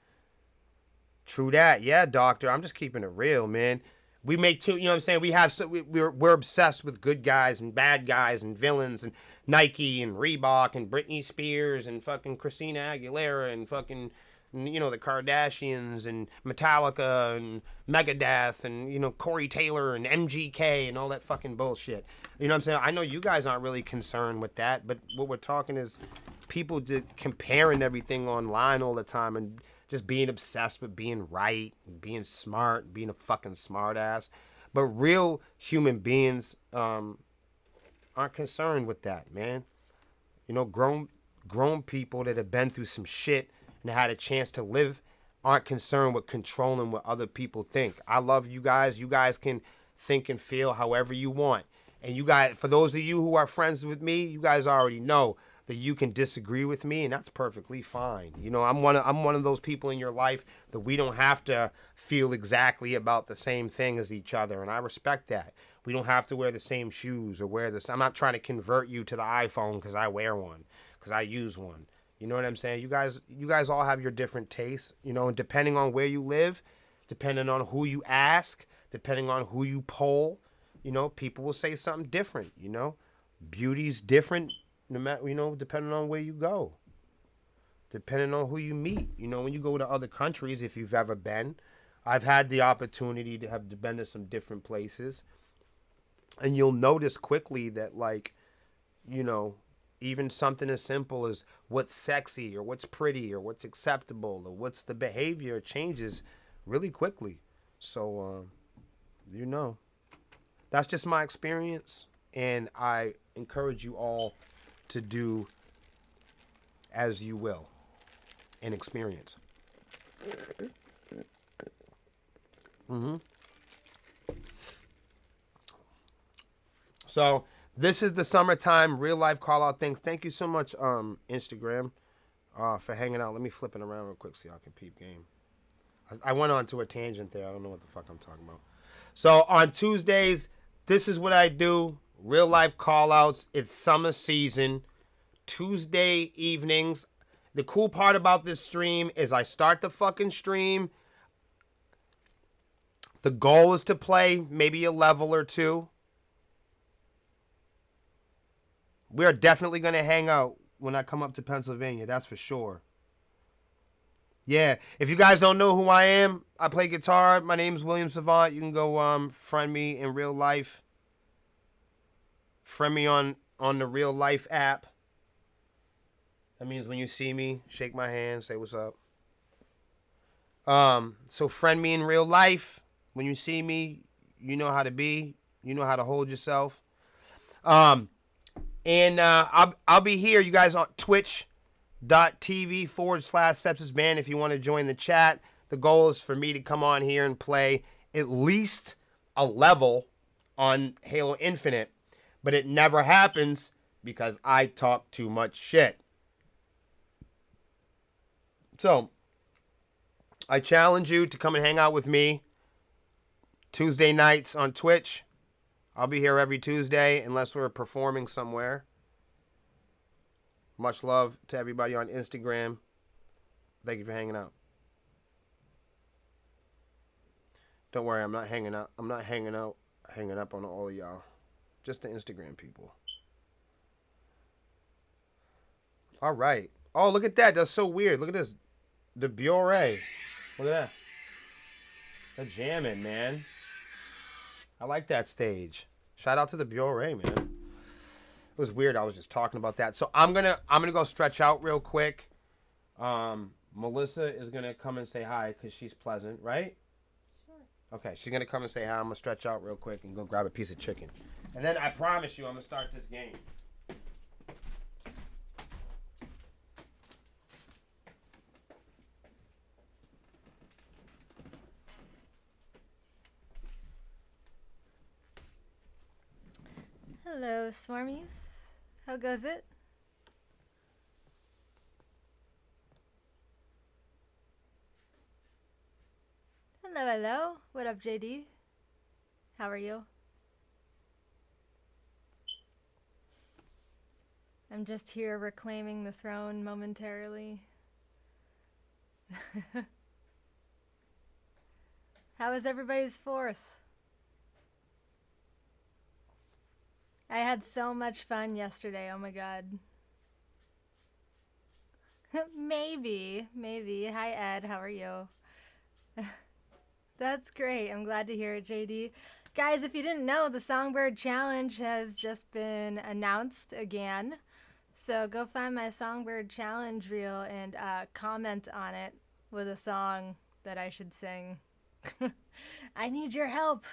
True that. Yeah, doctor. I'm just keeping it real, man. We make two, you know what I'm saying? We're obsessed with good guys and bad guys and villains and Nike and Reebok and Britney Spears and fucking Christina Aguilera and fucking, you know, the Kardashians and Metallica and Megadeth and, you know, Corey Taylor and MGK and all that fucking bullshit. You know what I'm saying? I know you guys aren't really concerned with that, but what we're talking is people just comparing everything online all the time and just being obsessed with being right, being smart, being a fucking smart ass. But real human beings aren't concerned with that, man. You know, grown people that have been through some shit and had a chance to live aren't concerned with controlling what other people think. I love you guys. You guys can think and feel however you want. And you guys, for those of you who are friends with me, you guys already know that you can disagree with me, and that's perfectly fine. You know, I'm one of those people in your life that we don't have to feel exactly about the same thing as each other, and I respect that. We don't have to wear the same shoes or wear this. I'm not trying to convert you to the iPhone because I wear one, because I use one. You know what I'm saying? You guys all have your different tastes, you know, and depending on where you live, depending on who you ask, depending on who you poll, you know, people will say something different, you know. Beauty's different, no matter, you know, depending on where you go. Depending on who you meet. You know, when you go to other countries, if you've ever been, I've had the opportunity to have been to some different places. And you'll notice quickly that, like, you know, even something as simple as what's sexy or what's pretty or what's acceptable or what's the behavior changes really quickly. So, you know, that's just my experience. And I encourage you all to do as you will and experience. So this is the summertime real life call out thing. Thank you so much, Instagram, for hanging out. Let me flip it around real quick so y'all can peep game. I went on to a tangent there. I don't know what the fuck I'm talking about. So on Tuesdays, this is what I do. Real life call outs. It's summer season. Tuesday evenings. The cool part about this stream is I start the fucking stream. The goal is to play maybe a level or two. We are definitely going to hang out when I come up to Pennsylvania. That's for sure. Yeah. If you guys don't know who I am, I play guitar. My name's William Savant. You can go friend me in real life. Friend me on the Real Life app. That means when you see me, shake my hand, say what's up. So friend me in real life. When you see me, you know how to be. You know how to hold yourself. And I'll be here, you guys, on twitch.tv/Sepsiss Band if you want to join the chat. The goal is for me to come on here and play at least a level on Halo Infinite. But it never happens because I talk too much shit. So, I challenge you to come and hang out with me Tuesday nights on Twitch. I'll be here every Tuesday unless we're performing somewhere. Much love to everybody on Instagram. Thank you for hanging out. Don't worry, I'm not hanging up on all of y'all. Just the Instagram people. All right. Oh, look at that. That's so weird. Look at this. The Biore. Look at that. They're jamming, man. I like that stage. Shout out to the Biore, man. It was weird. I was just talking about that. So I'm gonna go stretch out real quick. Melissa is gonna come and say hi because she's pleasant, right? Sure. Okay, she's gonna come and say hi. I'm gonna stretch out real quick and go grab a piece of chicken, and then I promise you I'm gonna start this game. Hello, Swarmies. How goes it? Hello, hello. What up, JD? How are you? I'm just here reclaiming the throne momentarily. How was everybody's 4th? I had so much fun yesterday, oh my god. Maybe. Hi Ed, how are you? That's great, I'm glad to hear it, JD. Guys, if you didn't know, the Songbird Challenge has just been announced again. So go find my Songbird Challenge reel and comment on it with a song that I should sing. I need your help.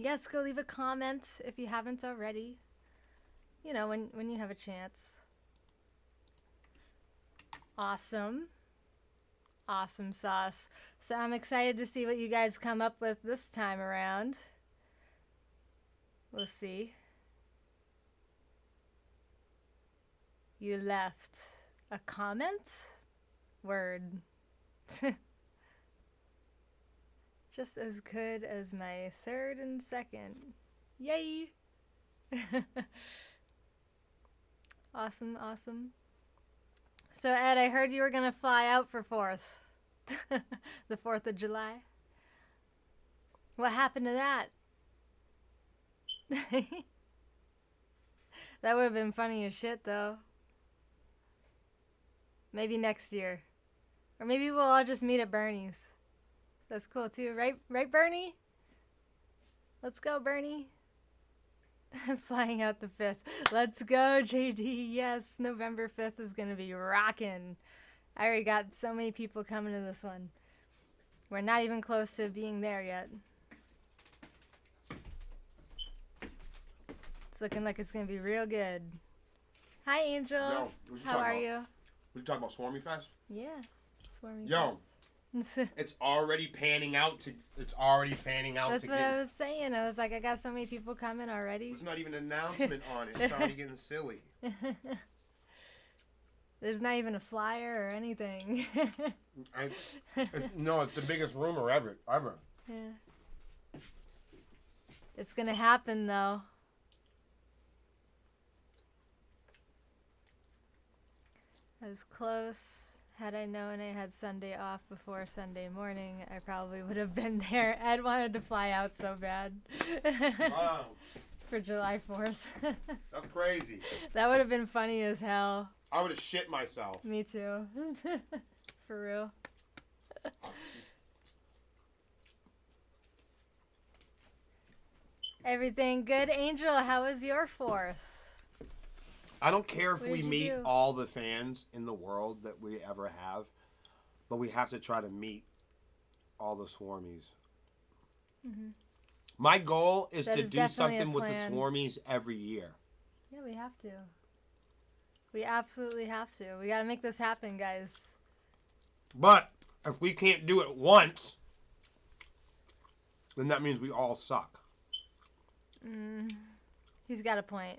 Yes, go leave a comment if you haven't already. You know, when you have a chance. Awesome. Awesome sauce. So I'm excited to see what you guys come up with this time around. We'll see. You left a comment? Word. Just as good as my 3rd and 2nd. Yay! Awesome, awesome. So Ed, I heard you were gonna fly out for 4th. The 4th of July. What happened to that? That would have been funny as shit though. Maybe next year. Or maybe we'll all just meet at Bernie's. That's cool too, right? Right, Bernie? Let's go, Bernie. Flying out the 5th. Let's go, JD. Yes, November 5th is going to be rocking. I already got so many people coming to this one. We're not even close to being there yet. It's looking like it's going to be real good. Hi, Angel. Yo, how are you? We talking about Swarmy Fest? Yeah, Swarmy Yo. Fest. It's already panning out to. That's what I was saying. I was like, I got so many people coming already. There's not even an announcement on it. It's already getting silly. There's not even a flyer or anything. No, it's the biggest rumor ever. Yeah. It's gonna happen though. I was close. Had I known I had Sunday off before Sunday morning, I probably would have been there. Ed wanted to fly out so bad. Wow. For July 4th. That's crazy. That would have been funny as hell. I would have shit myself. Me too. For real. Everything good, Angel? How was your 4th? I don't care if What we did you meet do? all the fans in the world that we ever have, but we have to try to meet all the Swarmies. Mm-hmm. My goal is That to is do definitely a something with the plan. Swarmies every year. Yeah, we have to. We absolutely have to. We gotta make this happen, guys. But if we can't do it once, then that means we all suck. He's got a point.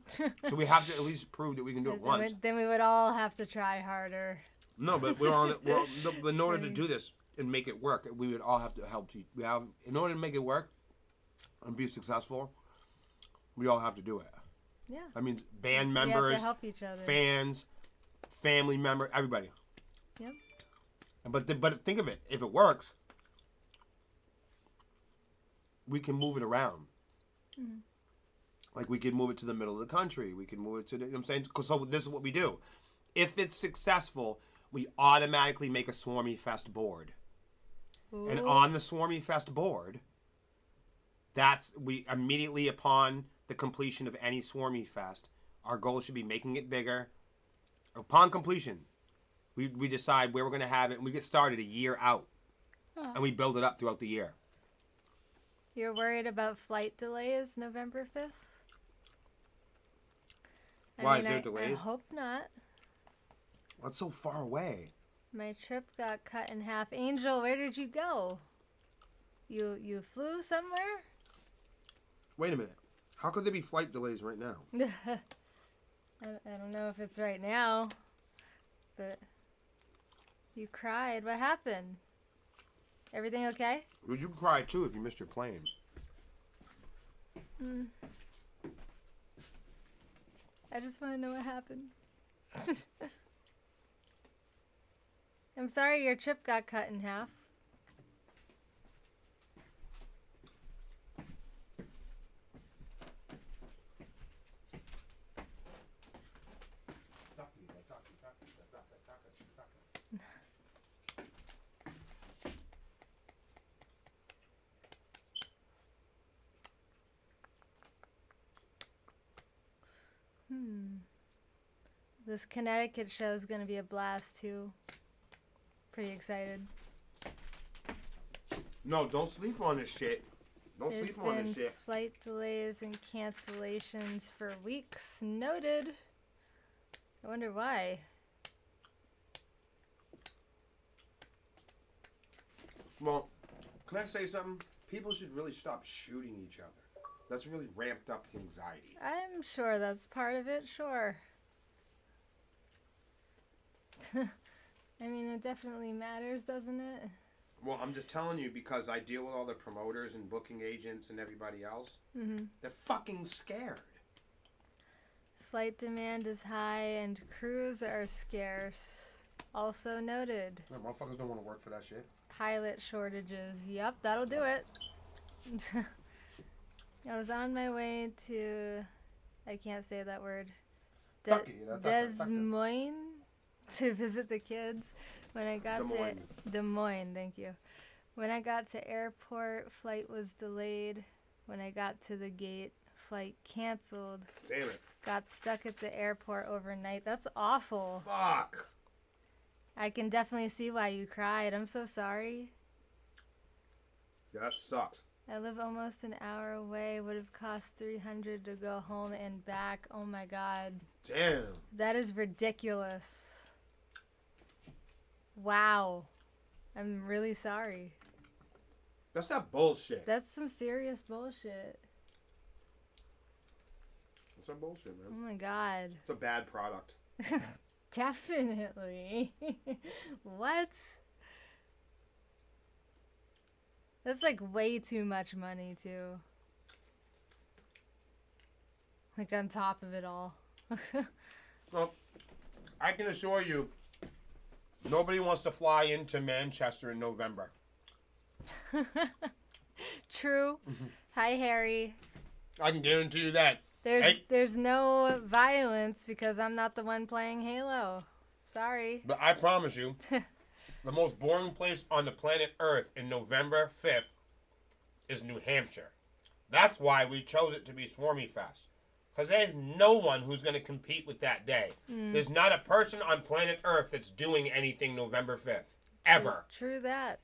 So we have to at least prove that we can do it once. Then we would all have to try harder. No, but in order to do this and make it work, we would all have to help. In order to make it work and be successful, we all have to do it. Yeah. That means band We members, have to help each other. fans, family member, everybody. Yep. But think of it. If it works, we can move it around. Mm-hmm. Like, we could move it to the middle of the country. We could move it to, you know what I'm saying? So this is what we do. If it's successful, we automatically make a Swarmy Fest board. Ooh. And on the Swarmy Fest board, we immediately upon the completion of any Swarmy Fest, our goal should be making it bigger. Upon completion, we decide where we're going to have it, and we get started a year out. And we build it up throughout the year. You're worried about flight delays November 5th? Why, is there delays? I hope not. What's so far away? My trip got cut in half. Angel, where did you go? You flew somewhere? Wait a minute. How could there be flight delays right now? I don't know if it's right now, but you cried. What happened? Everything okay? Would you cry too if you missed your plane? I just want to know what happened. I'm sorry your trip got cut in half. This Connecticut show is going to be a blast too. Pretty excited. No, don't sleep on this shit. Don't There's sleep on this been shit. flight delays and cancellations for weeks. Noted. I wonder why. Well, can I say something? People should really stop shooting each other. That's really ramped up the anxiety. I'm sure that's part of it, sure. I mean, it definitely matters, doesn't it? Well, I'm just telling you because I deal with all the promoters and booking agents and everybody else. Mm-hmm. They're fucking scared. Flight demand is high and crews are scarce. Also noted. Yeah, motherfuckers don't want to work for that shit. Pilot shortages. Yep, that'll do it. I was on my way to... I can't say that word. Des Moines to visit the kids. When I got to Des Moines, thank you. When I got to airport, flight was delayed. When I got to the gate, flight canceled. Damn it. Got stuck at the airport overnight. That's awful. Fuck. I can definitely see why you cried. I'm so sorry. Yeah, that sucks. I live almost an hour away. Would have cost $300 to go home and back. Oh my god. Damn. That is ridiculous. Wow. I'm really sorry. That's not bullshit. That's some serious bullshit. That's not bullshit, man. Oh my god. It's a bad product. Definitely. What? That's like way too much money too. Like on top of it all. Well, I can assure you, nobody wants to fly into Manchester in November. True. Hi, Harry. I can guarantee you that. There's no violence because I'm not the one playing Halo. Sorry. But I promise you, the most boring place on the planet Earth in November 5th is New Hampshire. That's why we chose it to be Swarmy Fest. Because there's no one who's going to compete with that day. There's not a person on planet Earth that's doing anything November 5th. Ever. True that.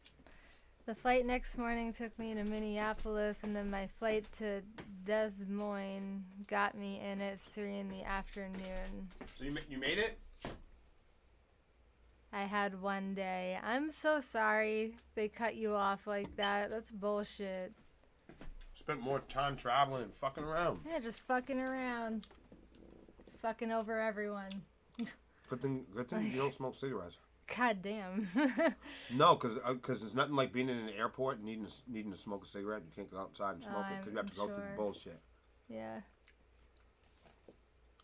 The flight next morning took me to Minneapolis, and then my flight to Des Moines got me in at 3 in the afternoon. So you made it? I had one day. I'm so sorry they cut you off like that. That's bullshit. Spent more time traveling and fucking around. Yeah, just fucking around. Fucking over everyone. Good thing you don't smoke cigarettes. God damn. No, because there's nothing like being in an airport and needing to smoke a cigarette. You can't go outside and smoke it because you have to go through the bullshit. Yeah.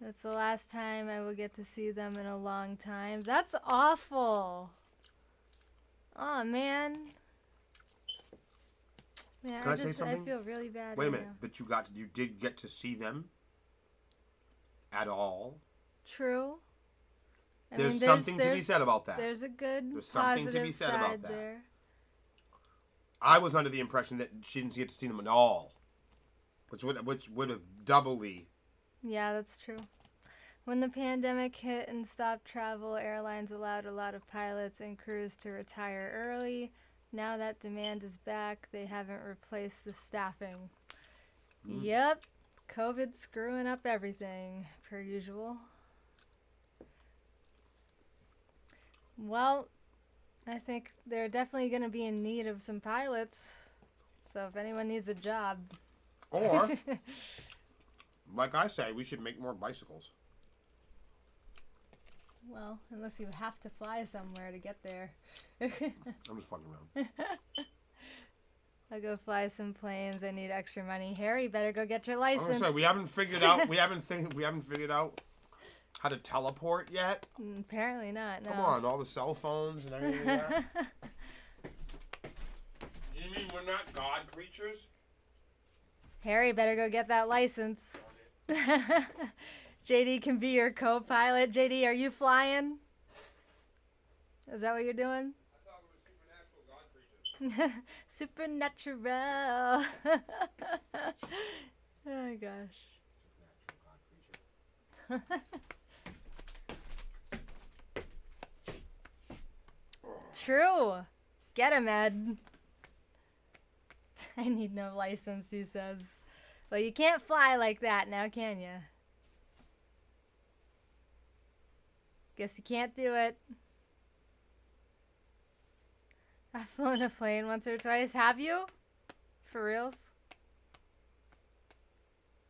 That's the last time I will get to see them in a long time. That's awful. Oh man. Man, Can I say something? I feel really bad. Wait a minute, but you did get to see them? at all. True. There's something to be said about that. There's a good There's something to be positive said about side that. there. I was under the impression that she didn't get to see them at all, which would have doubly. Yeah, that's true. When the pandemic hit and stopped travel, airlines allowed a lot of pilots and crews to retire early. Now that demand is back, they haven't replaced the staffing. Yep, COVID's screwing up everything, per usual. Well, I think they're definitely going to be in need of some pilots. So if anyone needs a job. Or, like I say, we should make more bicycles. Well, unless you have to fly somewhere to get there. I'm just fucking around. I'll go fly some planes. I need extra money. Harry, better go get your I'm license. sorry, we haven't figured out. We haven't figured out how to teleport yet. Apparently not. No. Come on, all the cell phones and everything. There. You mean we're not God creatures? Harry, better go get that license. JD can be your co-pilot. JD, are you flying? Is that what you're doing? I thought we were supernatural God creatures. Supernatural. Oh my gosh. Supernatural God creature. True. Get him, Ed. I need no license, he says. Well, you can't fly like that now, can you? Guess you can't do it. I've flown a plane once or twice. Have you? For reals?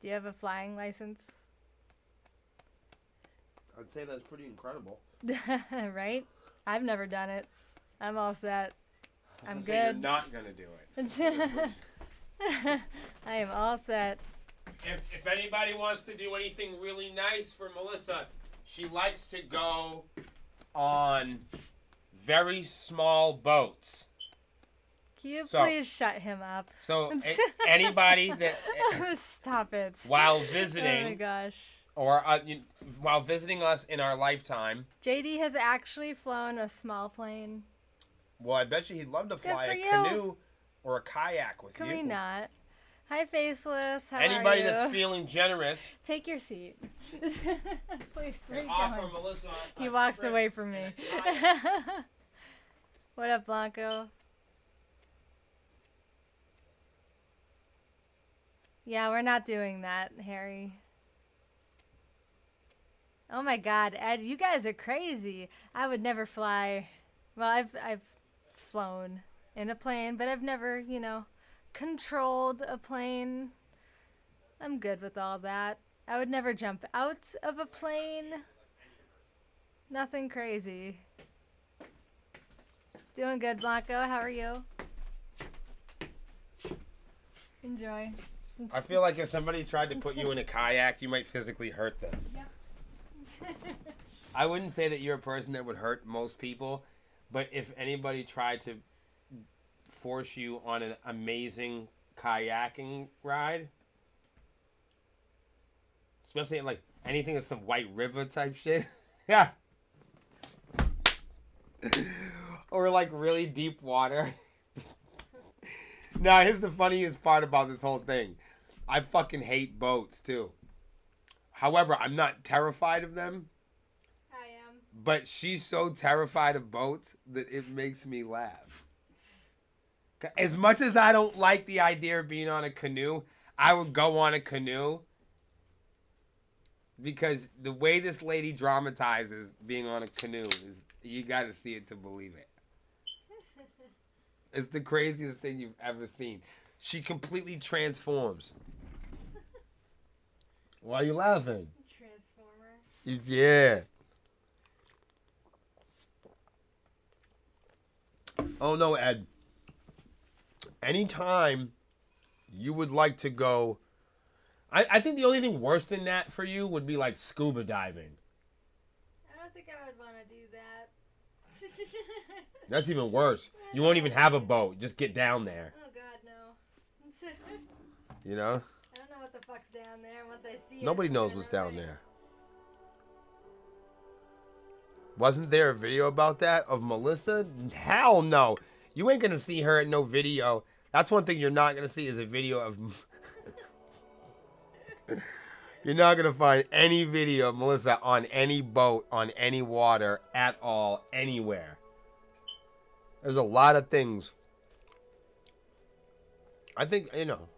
Do you have a flying license? I'd say that's pretty incredible. Right? I've never done it. I'm all set. I'm good. You're not gonna do it. I am all set. If anybody wants to do anything really nice for Melissa, she likes to go on very small boats. Can you please shut him up? So anybody that Stop it. while visiting, Oh my gosh. or while visiting us in our lifetime, JD has actually flown a small plane. well, I bet you he'd love to fly for a you. canoe or a kayak with Can you. we not? Hi, Faceless. How Anybody are you? that's feeling generous, Take your seat. Please, where are you offer going? Melissa. He a walks trip away from me. in a kayak. What up, Blanco? Yeah, we're not doing that, Harry. Oh my God, Ed, you guys are crazy. I would never fly. Well, I've flown in a plane, but I've never, controlled a plane. I'm good with all that. I would never jump out of a plane. Nothing crazy. Doing good, Blanco. How are you? Enjoy. I feel like if somebody tried to put you in a kayak, you might physically hurt them. Yep. I wouldn't say that you're a person that would hurt most people, but if anybody tried to force you on an amazing kayaking ride, especially in like anything that's some White River type shit, yeah, or like really deep water. Now, here's the funniest part about this whole thing. I fucking hate boats too. However, I'm not terrified of them. I am. But she's so terrified of boats that it makes me laugh. As much as I don't like the idea of being on a canoe, I would go on a canoe. Because the way this lady dramatizes being on a canoe is, you gotta see it to believe it. It's the craziest thing you've ever seen. She completely transforms. Why are you laughing? Transformer. Yeah. Oh no, Ed. Anytime you would like to go, I think the only thing worse than that for you would be like scuba diving. I don't think I would want to do that. That's even worse. You won't even have a boat. Just get down there. Oh God, no. You know? I don't know what the fuck's down there. Once I see it, Nobody I'm knows gonna what's run down away. there. Wasn't there a video about that of Melissa? Hell no. You ain't gonna see her in no video. That's one thing you're not gonna see is a video of. You're not gonna find any video of Melissa on any boat, on any water, at all, anywhere. There's a lot of things. I think, you know,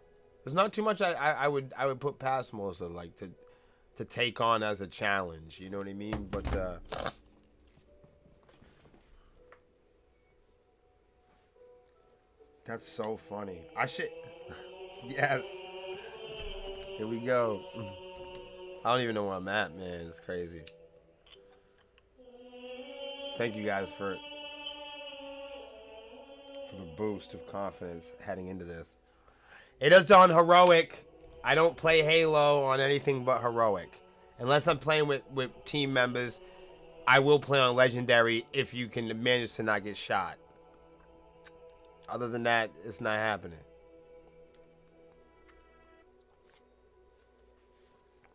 there's not too much I would put past Melissa, like to take on as a challenge. You know what I mean? But that's so funny. I should. Yes. Here we go. I don't even know where I'm at, man. It's crazy. Thank you guys for the boost of confidence heading into this. It is on heroic. I don't play Halo on anything but heroic. Unless I'm playing with team members, I will play on legendary if you can manage to not get shot. Other than that, it's not happening.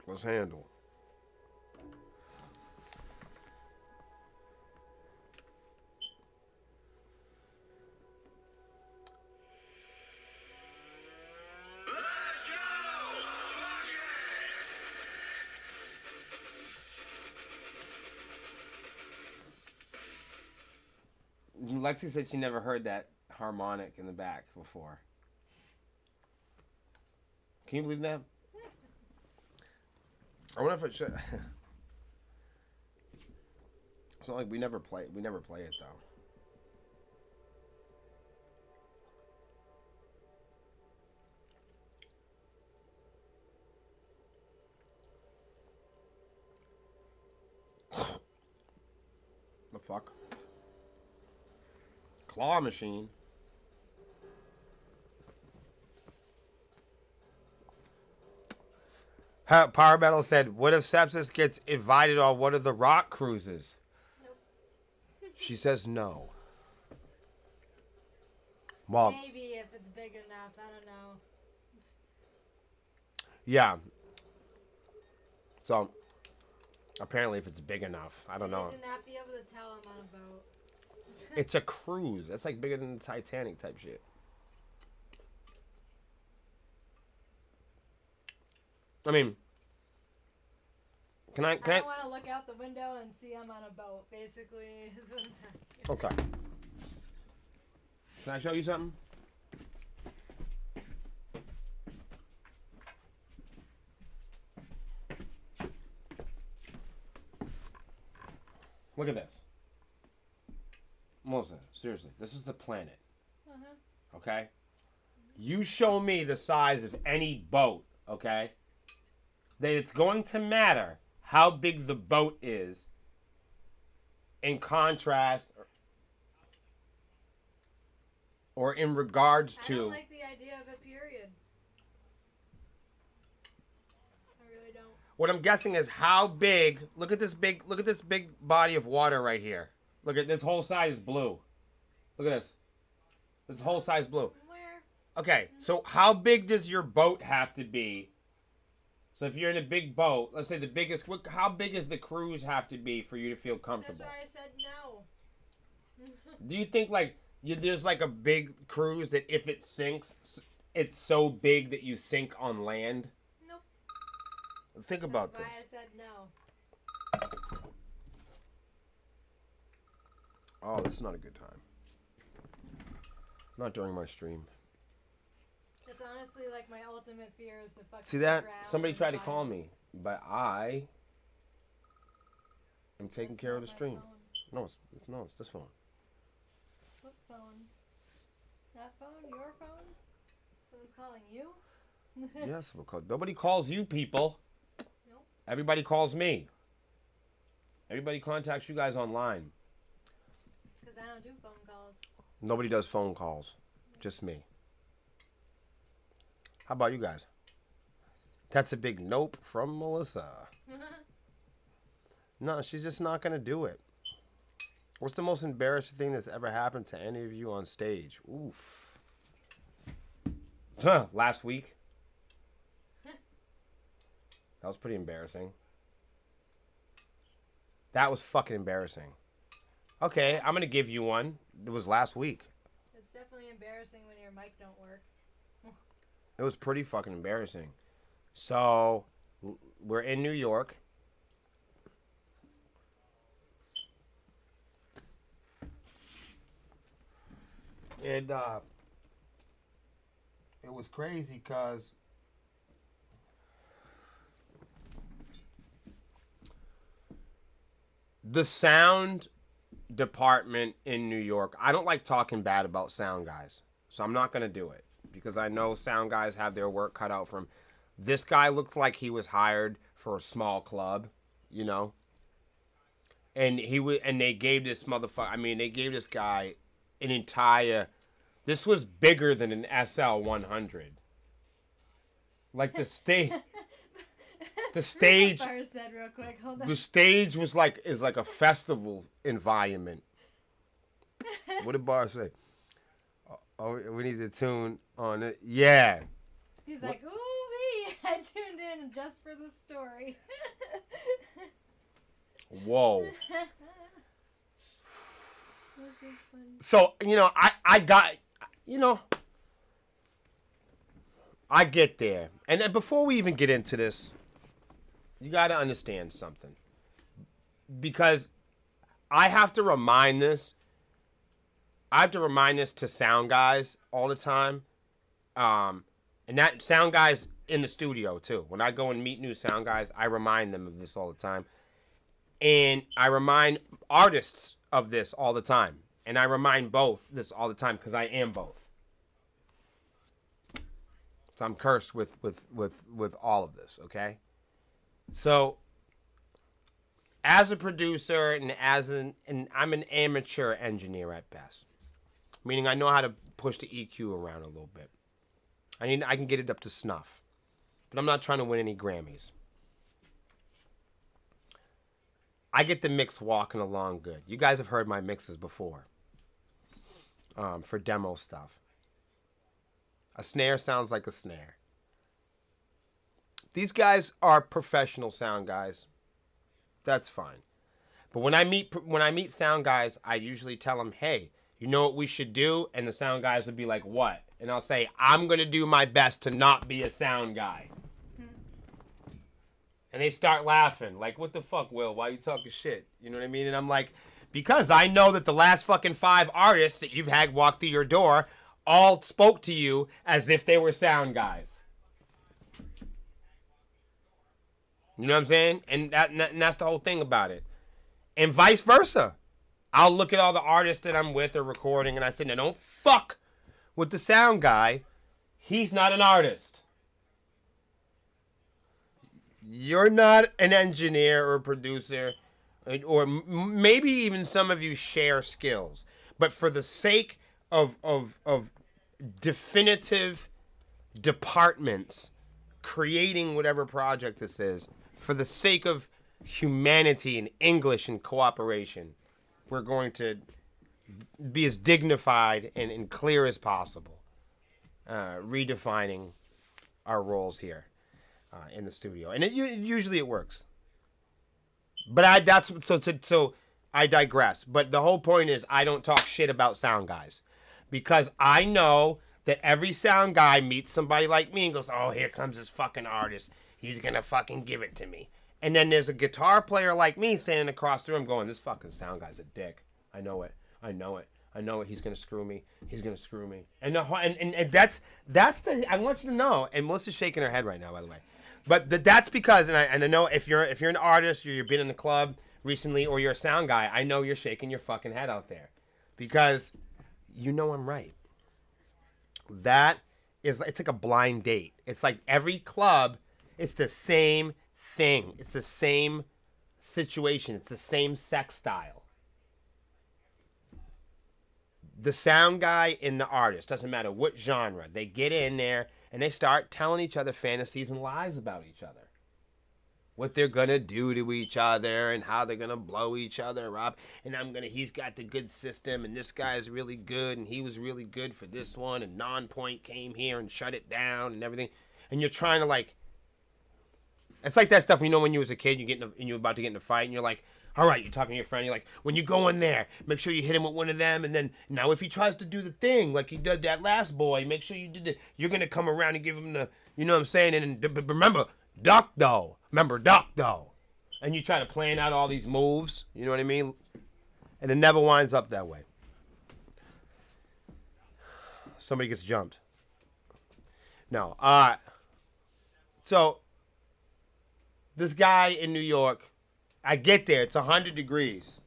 Let's handle. Lexi said she never heard that harmonic in the back before. Can you believe that? I wonder if it should. It's not like we never play it though. The fuck? Claw machine. Power Battle said, what if Sepsiss gets invited on one of the rock cruises? Nope. She says no. Well, maybe if it's big enough. I don't know. Yeah. So, apparently if it's big enough. I don't know. To not be able to tell I'm on a boat. It's a cruise. That's like bigger than the Titanic type shit. I mean, I don't want to look out the window and see I'm on a boat, basically, is what I'm telling you. Okay. Can I show you something? Look at this. Melissa, seriously, this is the planet. Uh-huh. Okay? You show me the size of any boat, okay? That it's going to matter how big the boat is in contrast or in regards to. I don't like the idea of a period. I really don't. What I'm guessing is how big. Look at this big body of water right here. Look at this whole side is blue. Look at this. This whole side is blue. Where? Okay, so how big does your boat have to be? So if you're in a big boat, let's say the biggest, how big does the cruise have to be for you to feel comfortable? That's why I said no. Do you think like there's like a big cruise that if it sinks, it's so big that you sink on land? Nope. Think about this. That's why I said no. Oh, this is not a good time. Not during my stream. It's honestly like my ultimate fear is to fucking See that? drown Somebody in tried to water. call me, but I am taking That's care of not the my stream. phone. No, it's this phone. What phone? That phone? Your phone? Someone's calling you? Yes, nobody calls you people. Nope. Everybody calls me. Everybody contacts you guys online. Because I don't do phone calls. Nobody does phone calls. Just me. How about you guys? That's a big nope from Melissa. No, she's just not going to do it. What's the most embarrassing thing that's ever happened to any of you on stage? Oof. Last week. That was pretty embarrassing. That was fucking embarrassing. Okay, I'm gonna give you one. It was last week. It's definitely embarrassing when your mic don't work. It was pretty fucking embarrassing. So, we're in New York. And it was crazy because the sound department in New York, I don't like talking bad about sound guys. So I'm not going to do it because I know sound guys have their work cut out for them. This guy looked like he was hired for a small club, you know? And they gave this motherfucker, I mean, they gave this guy an entire, this was bigger than an SL 100. Like the stage, the stage, said real quick. Hold on. the stage is like a festival environment. What did Bar say? Oh, we need to tune on it. Yeah. He's like, ooh wee! I tuned in just for the story. Whoa. So, I got, I get there. And then before we even get into this, you got to understand something. Because I have to remind this to sound guys all the time. And that sound guys in the studio too. When I go and meet new sound guys, I remind them of this all the time. And I remind artists of this all the time. And I remind both this all the time because I am both. So I'm cursed with all of this, okay? So as a producer and I'm an amateur engineer at best. Meaning I know how to push the EQ around a little bit. I can get it up to snuff. But I'm not trying to win any Grammys. I get the mix walking along good. You guys have heard my mixes before. For demo stuff. A snare sounds like a snare. These guys are professional sound guys. That's fine. But when I meet sound guys, I usually tell them, hey, you know what we should do? And the sound guys would be like, what? And I'll say, I'm going to do my best to not be a sound guy. And they start laughing. Like, what the fuck, Will? Why are you talking shit? You know what I mean? And I'm like, because I know that the last fucking 5 artists that you've had walk through your door all spoke to you as if they were sound guys. You know what I'm saying? And that's the whole thing about it. And vice versa. I'll look at all the artists that I'm with or recording and I say, no, don't fuck with the sound guy. He's not an artist. You're not an engineer or a producer, or maybe even some of you share skills. But for the sake of definitive departments creating whatever project this is, for the sake of humanity and English and cooperation, we're going to be as dignified and clear as possible, redefining our roles here in the studio, and usually it works. But I digress. But the whole point is I don't talk shit about sound guys, because I know that every sound guy meets somebody like me and goes, oh, here comes this fucking artist. He's gonna fucking give it to me. And then there's a guitar player like me standing across the room going, this fucking sound guy's a dick. I know it. He's gonna screw me. And that's the, I want you to know. And Melissa's shaking her head right now, by the way. But that's because, and I know if you're an artist or you've been in the club recently or you're a sound guy, I know you're shaking your fucking head out there, because you know I'm right. It's like a blind date. It's like every club, it's the same thing. It's the same situation. It's the same sex style. The sound guy and the artist, doesn't matter what genre, they get in there and they start telling each other fantasies and lies about each other. What they're gonna do to each other and how they're gonna blow each other up. And he's got the good system and this guy's really good and he was really good for this one and Non-Point came here and shut it down and everything. And you're trying to It's like that stuff, you know, when you was a kid, and you're about to get in a fight, and you're like, all right, you're talking to your friend, you're like, when you go in there, make sure you hit him with one of them, and then, now if he tries to do the thing, like he did that last boy, make sure you did it. You're going to come around and give him the, you know what I'm saying, and but remember, duck though. Remember, duck though. And you try to plan out all these moves, you know what I mean? And it never winds up that way. Somebody gets jumped. No. So, this guy in New York, I get there, it's 100 degrees.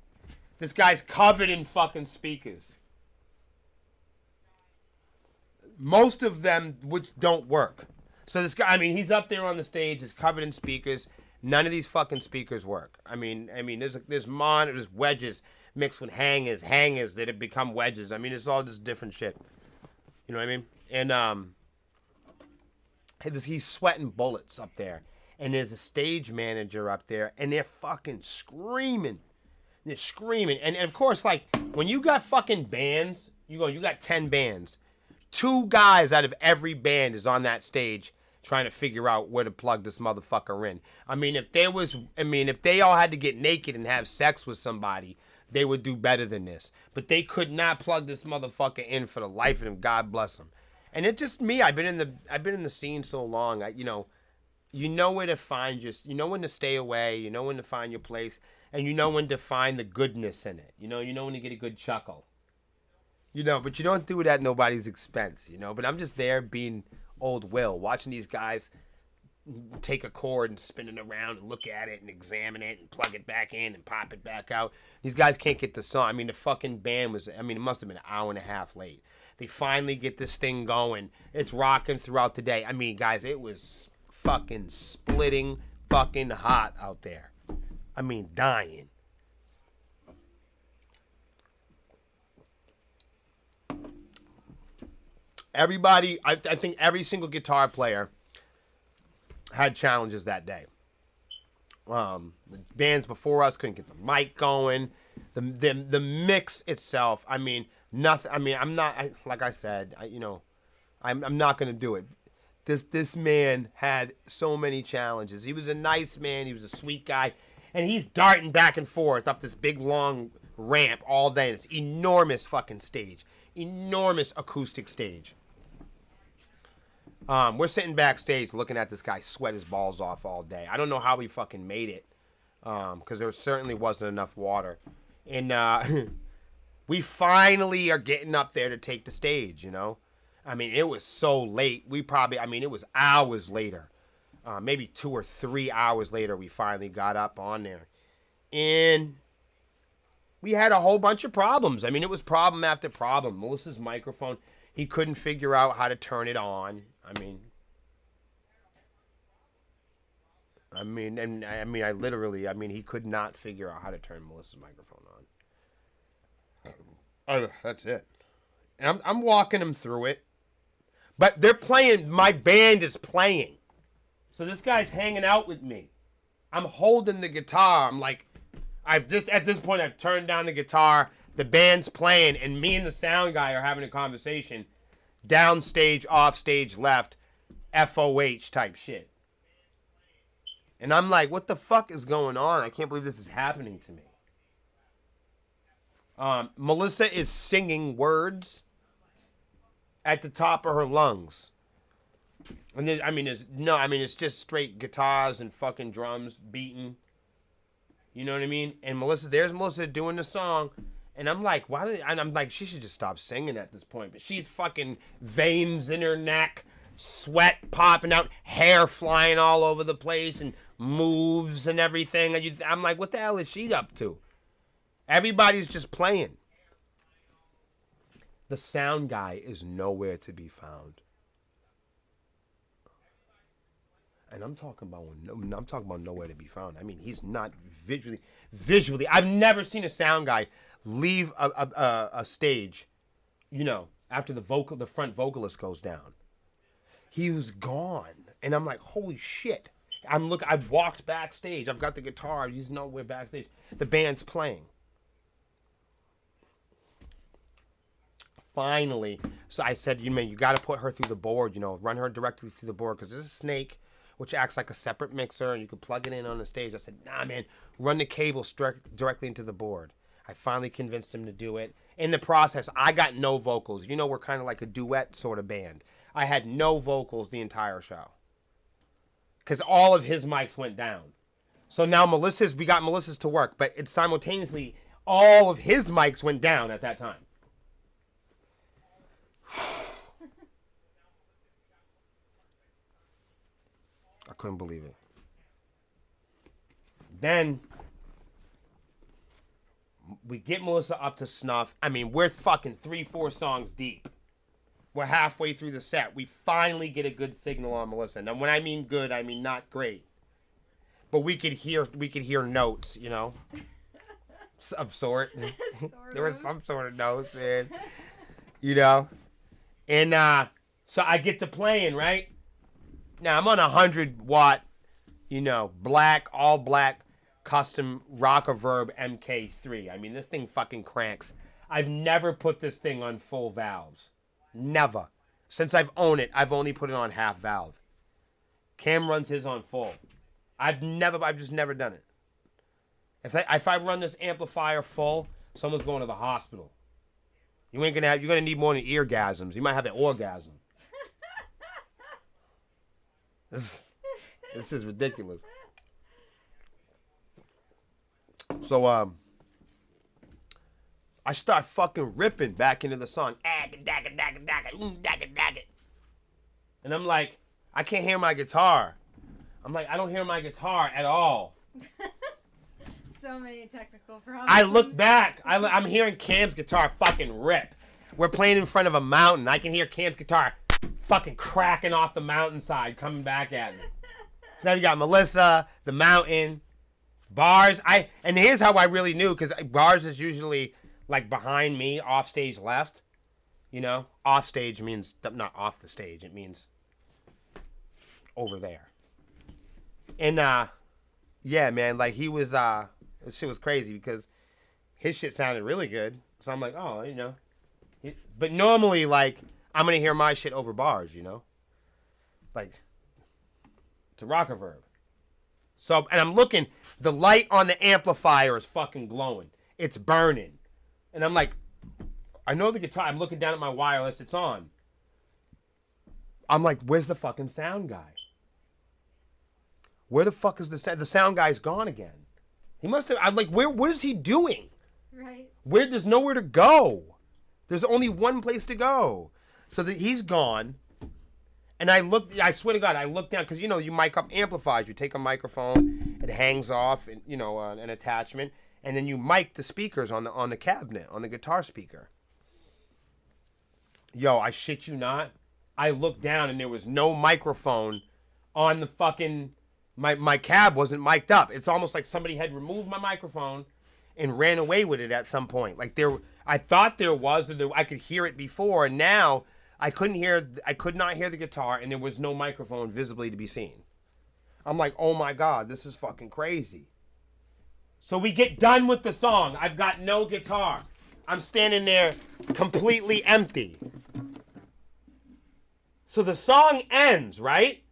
This guy's covered in fucking speakers. Most of them which don't work. So this guy, I mean, he's up there on the stage, it's covered in speakers. None of these fucking speakers work. I mean, there's monitors, wedges mixed with hangers that have become wedges. I mean, it's all just different shit. You know what I mean? And he's sweating bullets up there. And there's a stage manager up there, and they're fucking screaming. They're screaming. And of course, like, when you got fucking bands, you got 10 bands. 2 guys out of every band is on that stage trying to figure out where to plug this motherfucker in. I mean, if they all had to get naked and have sex with somebody, they would do better than this. But they could not plug this motherfucker in for the life of them. God bless them. And it's just me. I've been in the scene so long. You know where to find you know when to stay away, you know when to find your place, and you know when to find the goodness in it. You know when to get a good chuckle. But you don't do it at nobody's expense, But I'm just there being old Will, watching these guys take a cord and spin it around and look at it and examine it and plug it back in and pop it back out. These guys can't get the song. I mean, the fucking band it must have been an hour and a half late. They finally get this thing going. It's rocking throughout the day. I mean, guys, it was fucking splitting fucking hot out there. I mean, dying. Everybody, I think every single guitar player had challenges that day. The bands before us couldn't get the mic going. The mix itself, I mean, nothing. I mean, I'm not, like I said, I'm not going to do it. This man had so many challenges. He was a nice man. He was a sweet guy. And he's darting back and forth up this big, long ramp all day. And it's enormous fucking stage. Enormous acoustic stage. We're sitting backstage looking at this guy sweat his balls off all day. I don't know how he fucking made it. Because there certainly wasn't enough water. And we finally are getting up there to take the stage, I mean, it was so late. It was hours later. Maybe 2 or 3 hours later, we finally got up on there. And we had a whole bunch of problems. I mean, it was problem after problem. Melissa's microphone, he couldn't figure out how to turn it on. I he could not figure out how to turn Melissa's microphone on. That's it. And I'm walking him through it. But they're playing, my band is playing. So this guy's hanging out with me. I'm holding the guitar. I'm like, at this point, I've turned down the guitar. The band's playing, and me and the sound guy are having a conversation. Downstage, offstage, left, FOH type shit. And I'm like, what the fuck is going on? I can't believe this is happening to me. Melissa is singing words at the top of her lungs. And it's just straight guitars and fucking drums beating. You know what I mean? And there's Melissa doing the song. And I'm like, she should just stop singing at this point. But she's fucking veins in her neck, sweat popping out, hair flying all over the place, and moves and everything. And I'm like, what the hell is she up to? Everybody's just playing. The sound guy is nowhere to be found. And I'm talking about nowhere to be found. I mean, he's not visually. I've never seen a sound guy leave a stage, after the front vocalist goes down. He was gone. And I'm like, holy shit. I've walked backstage. I've got the guitar. He's nowhere backstage. The band's playing. Finally, so I said, you got to put her through the board, run her directly through the board, because there's a snake which acts like a separate mixer, and you can plug it in on the stage. I said, nah, man, run the cable directly into the board. I finally convinced him to do it. In the process, I got no vocals. You know, we're kind of like a duet sort of band. I had no vocals the entire show. Because all of his mics went down. So now we got Melissa's to work, but it's simultaneously all of his mics went down at that time. I couldn't believe it. Then we get Melissa up to snuff. I mean, we're fucking 3-4 songs deep. We're halfway through the set. We finally get a good signal on Melissa. And when I mean good, I mean not great. But we could hear notes, you know, of sort. There was some sort of notes, man. You know, and so I get to playing, right? Now I'm on a 100-watt, you know, all black custom Rockaverb MK3. I mean, this thing fucking cranks. I've never put this thing on full valves. Never. Since I've owned it, I've only put it on half valve. Cam runs his on full. I've just never done it. If I run this amplifier full, someone's going to the hospital. You're gonna need more than eargasms. You might have an orgasm. This is ridiculous. So I start fucking ripping back into the song. And I'm like, I can't hear my guitar. I'm like, I don't hear my guitar at all. So many technical problems. I look back. I'm hearing Cam's guitar fucking rip. We're playing in front of a mountain. I can hear Cam's guitar fucking cracking off the mountainside coming back at me. So now you got Melissa, the mountain, Bars. And here's how I really knew, because Bars is usually like behind me, off stage left. You know, off stage means not off the stage. It means over there. And yeah, man, like he was this shit was crazy because his shit sounded really good. So I'm like, oh, you know. But normally, like, I'm gonna hear my shit over Bars, you know, like to Rockaverb. So, and I'm looking, the light on the amplifier is fucking glowing. It's burning, and I'm like, I know the guitar. I'm looking down at my wireless. It's on. I'm like, where's the fucking sound guy? Where the fuck is the sound guy's gone again? He must have. I'm like, what is he doing? Right. There's nowhere to go. There's only one place to go. So that he's gone. And I swear to God, I looked down, because, you know, you mic up amplifiers. You take a microphone, it hangs off, and, you know, an attachment, and then you mic the speakers on the cabinet, on the guitar speaker. Yo, I shit you not. I looked down, and there was no microphone on the fucking... My cab wasn't mic'd up. It's almost like somebody had removed my microphone and ran away with it at some point. Like I thought there was, I could hear it before, and now I could not hear the guitar, and there was no microphone visibly to be seen. I'm like, oh my God, this is fucking crazy. So we get done with the song. I've got no guitar. I'm standing there completely empty. So the song ends, right?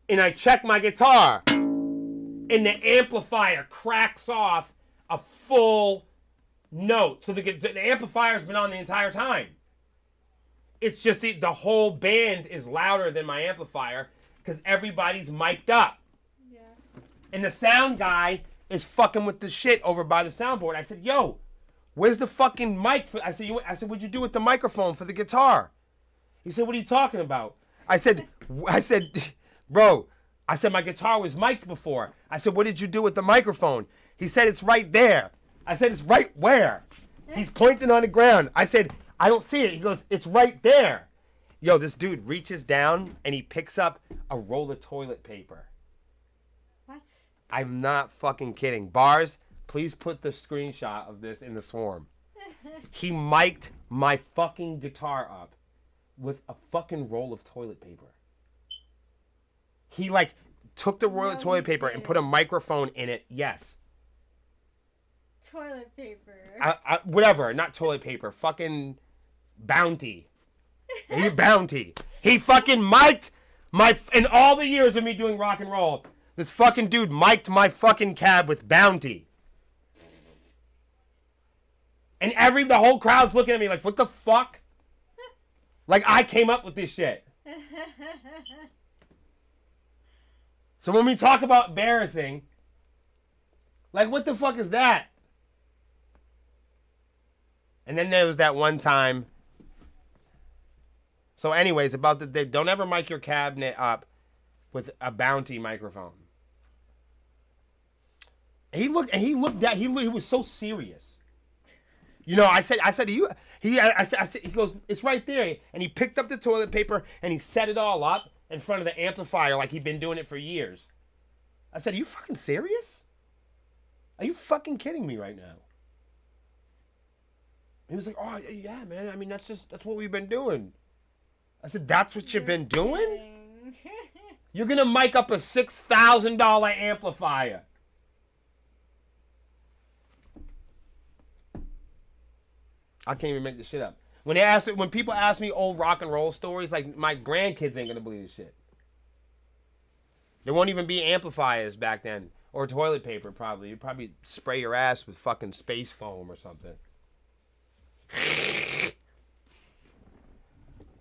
And I check my guitar, and the amplifier cracks off a full note. So the amplifier's been on the entire time. It's just the whole band is louder than my amplifier because everybody's mic'd up. Yeah. And the sound guy is fucking with the shit over by the soundboard. I said, yo, where's the fucking mic? I said, what'd you do with the microphone for the guitar? He said, what are you talking about? I said, bro, I said, my guitar was mic'd before. I said, what did you do with the microphone? He said, it's right there. I said, it's right where? He's pointing on the ground. I said, I don't see it. He goes, it's right there. Yo, this dude reaches down and he picks up a roll of toilet paper. What? I'm not fucking kidding. Bars, please put the screenshot of this in the swarm. He mic'd my fucking guitar up with a fucking roll of toilet paper. He, like, took the roll of toilet paper and put a microphone in it. Yes. Toilet paper. Whatever. Not toilet paper. Fucking Bounty. Bounty. He fucking mic'd In all the years of me doing rock and roll, this fucking dude mic'd my fucking cab with Bounty. And the whole crowd's looking at me like, what the fuck? Like I came up with this shit. So when we talk about embarrassing, like what the fuck is that? And then there was that one time. So anyways, about don't ever mic your cabinet up with a Bounty microphone. And he looked at, he was so serious. You know, I said to you, he goes, it's right there. And he picked up the toilet paper and he set it all up in front of the amplifier like he'd been doing it for years. I said, are you fucking serious? Are you fucking kidding me right now? He was like, oh, yeah, man. I mean, that's what we've been doing. I said, that's what you've been doing? You're going to mic up a $6,000 amplifier. I can't even make this shit up. When people ask me old rock and roll stories, like my grandkids ain't going to believe this shit. There won't even be amplifiers back then. Or toilet paper, probably. You'd probably spray your ass with fucking space foam or something.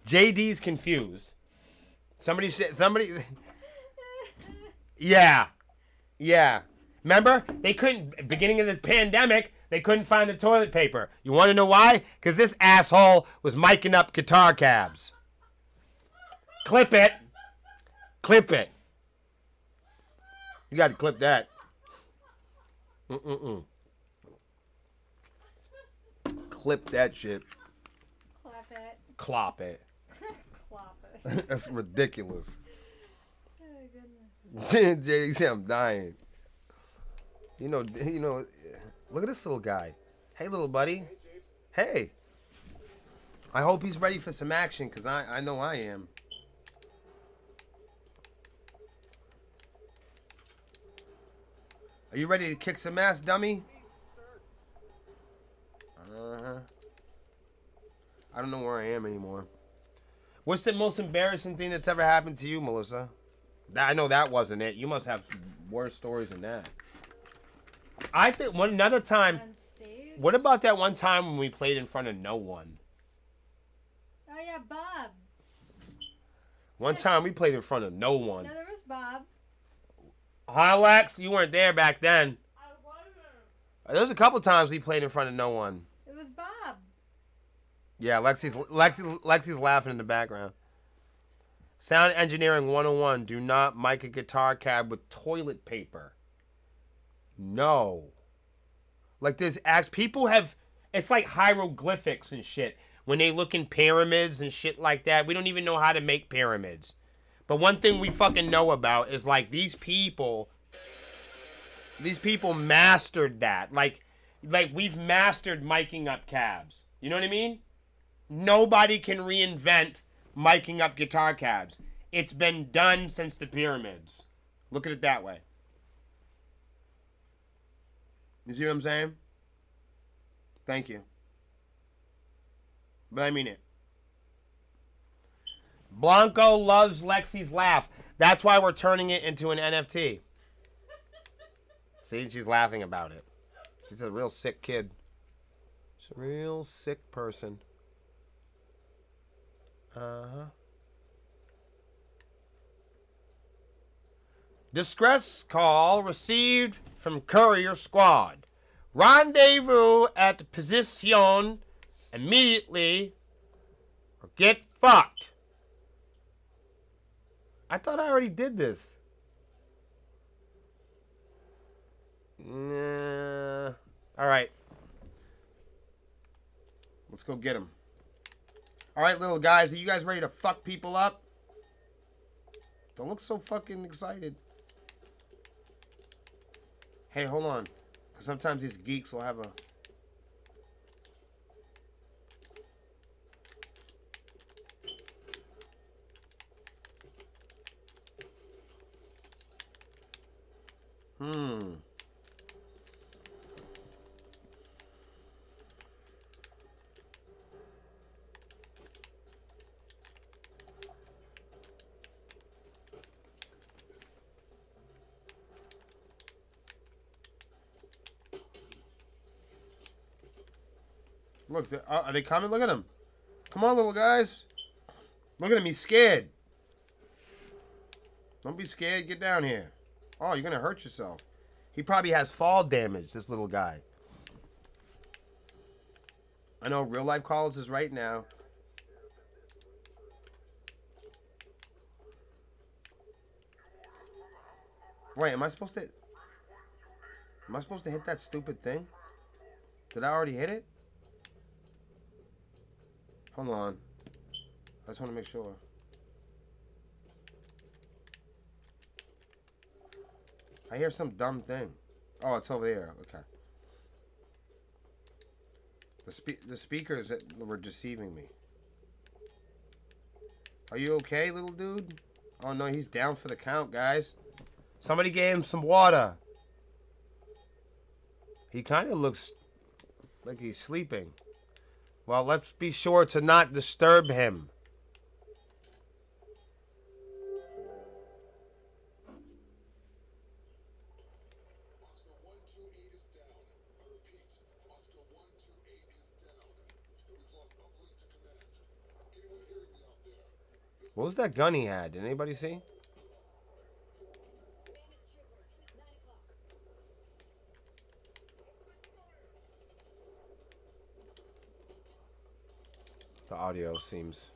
JD's confused. Somebody. Yeah. Remember? They couldn't, beginning of the pandemic, they couldn't find the toilet paper. You want to know why? Because this asshole was micing up guitar cabs. Clip it. You got to clip that. Clip that shit. Clop it. Clop it. That's ridiculous. Oh, goodness. JD said I'm dying. You know, look at this little guy. Hey, little buddy. Hey. I hope he's ready for some action, because I know I am. Are you ready to kick some ass, dummy? Uh-huh. I don't know where I am anymore. What's the most embarrassing thing that's ever happened to you, Melissa? I know that wasn't it. You must have worse stories than that. I think another time. On stage? What about that one time when we played in front of no one? Oh yeah, Bob. One time we played in front of no one. No, there was Bob. Hi, Lex. You weren't there back then. I wasn't. There was a couple times we played in front of no one. It was Bob. Yeah, Lexi's laughing in the background. Sound engineering 101. Do not mic a guitar cab with toilet paper. No. Like there's people have, it's like hieroglyphics and shit. When they look in pyramids and shit like that, we don't even know how to make pyramids. But one thing we fucking know about is like these people mastered that. Like we've mastered miking up cabs. You know what I mean? Nobody can reinvent miking up guitar cabs. It's been done since the pyramids. Look at it that way. You see what I'm saying? Thank you. But I mean it. Blanco loves Lexi's laugh. That's why we're turning it into an NFT. See, she's laughing about it. She's a real sick kid. She's a real sick person. Uh-huh. Distress call received from Courier Squad. Rendezvous at position immediately or get fucked. I thought I already did this. Nah. All right. Let's go get him. All right, little guys. Are you guys ready to fuck people up? Don't look so fucking excited. Hey, hold on. Because sometimes these geeks will have a... Look, are they coming? Look at him. Come on, little guys. Look at him. He's scared. Don't be scared. Get down here. Oh, you're going to hurt yourself. He probably has fall damage, this little guy. I know Real Life CallOuts is right now. Wait, am I supposed to hit that stupid thing? Did I already hit it? Hold on. I just want to make sure. I hear some dumb thing. Oh, it's over there. Okay. The speakers were deceiving me. Are you okay, little dude? Oh, no, he's down for the count, guys. Somebody gave him some water. He kind of looks like he's sleeping. Well, let's be sure to not disturb him. What was that gun he had? Did anybody see? The audio seems...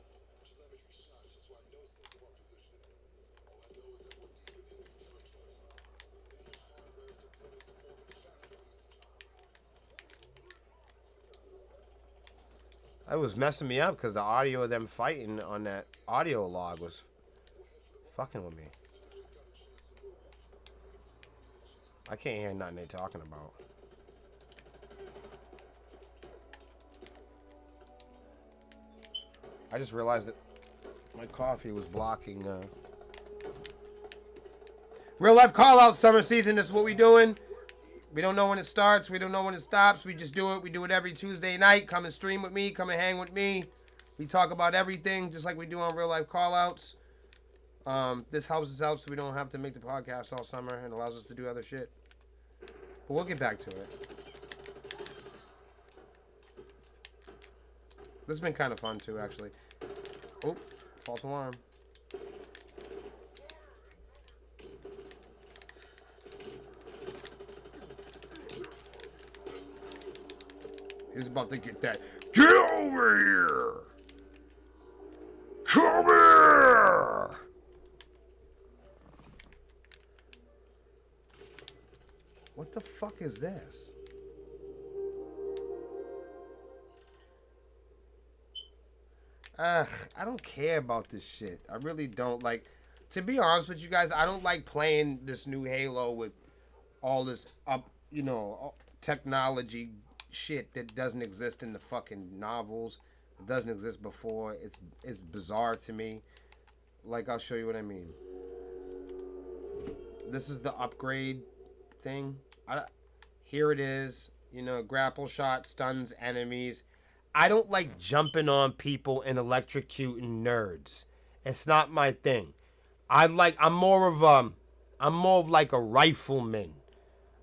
It was messing me up because the audio of them fighting on that audio log was fucking with me. I can't hear nothing they're talking about. I just realized that my coffee was blocking. Real Life CallOuts summer season. This is what we doing. We don't know when it starts. We don't know when it stops. We just do it. We do it every Tuesday night. Come and stream with me. Come and hang with me. We talk about everything just like we do on Real Life CallOuts. This helps us out so we don't have to make the podcast all summer and allows us to do other shit. But we'll get back to it. This has been kind of fun too, actually. Oh, false alarm. He's about to get that. Get over here! Come here! What the fuck is this? I don't care about this shit. I really don't. Like, to be honest with you guys, I don't like playing this new Halo with all this technology shit that doesn't exist in the fucking novels. It doesn't exist before. It's bizarre to me. Like, I'll show you what I mean. This is the upgrade thing. Here it is. Grapple shot stuns enemies. I don't like jumping on people and electrocuting nerds. It's not my thing. I'm more of like a rifleman.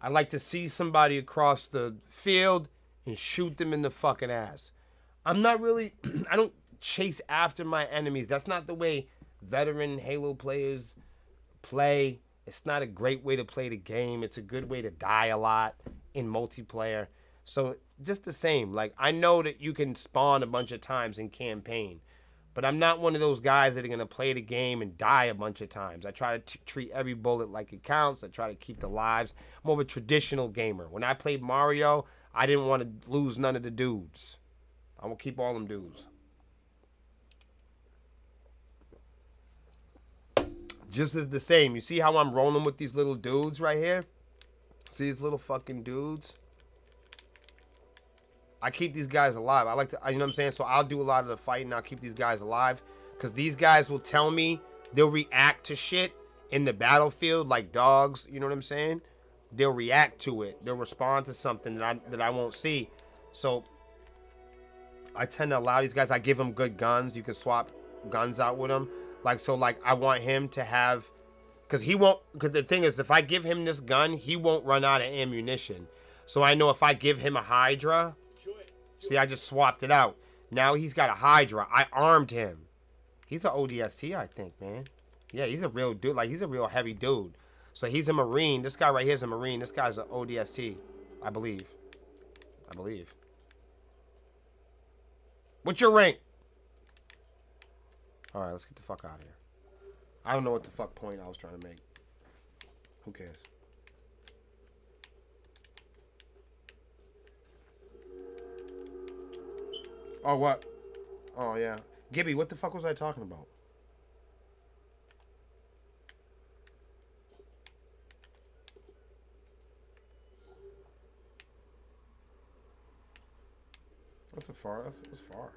I like to see somebody across the field and shoot them in the fucking ass. I'm not really, I don't chase after my enemies. That's not the way veteran Halo players play. It's not a great way to play the game. It's a good way to die a lot in multiplayer. So just the same, like, I know that you can spawn a bunch of times in campaign, but I'm not one of those guys that are going to play the game and die a bunch of times. I try to treat every bullet like it counts. I try to keep the lives. I'm more of a traditional gamer. When I played Mario, I didn't want to lose none of the dudes. I will keep all them dudes. Just as the same. You see how I'm rolling with these little dudes right here? See these little fucking dudes? I keep these guys alive. I like to, you know what I'm saying? So I'll do a lot of the fighting. I'll keep these guys alive. Because these guys will tell me, they'll react to shit in the battlefield like dogs. You know what I'm saying? They'll react to it. They'll respond to something that I won't see. So I tend to allow these guys, I give them good guns. You can swap guns out with them. Like, so like I want him to have, because the thing is, if I give him this gun, he won't run out of ammunition. So I know if I give him a Hydra, See, I just swapped it out. Now he's got a Hydra. I armed him. He's an ODST, I think, man. Yeah, he's a real dude. Like, he's a real heavy dude. So he's a Marine. This guy right here is a Marine. This guy's an ODST, I believe. What's your rank? Alright, let's get the fuck out of here. I don't know what the fuck point I was trying to make. Who cares? Oh, what? Oh, yeah. Gibby, what the fuck was I talking about? That's a far. That was far.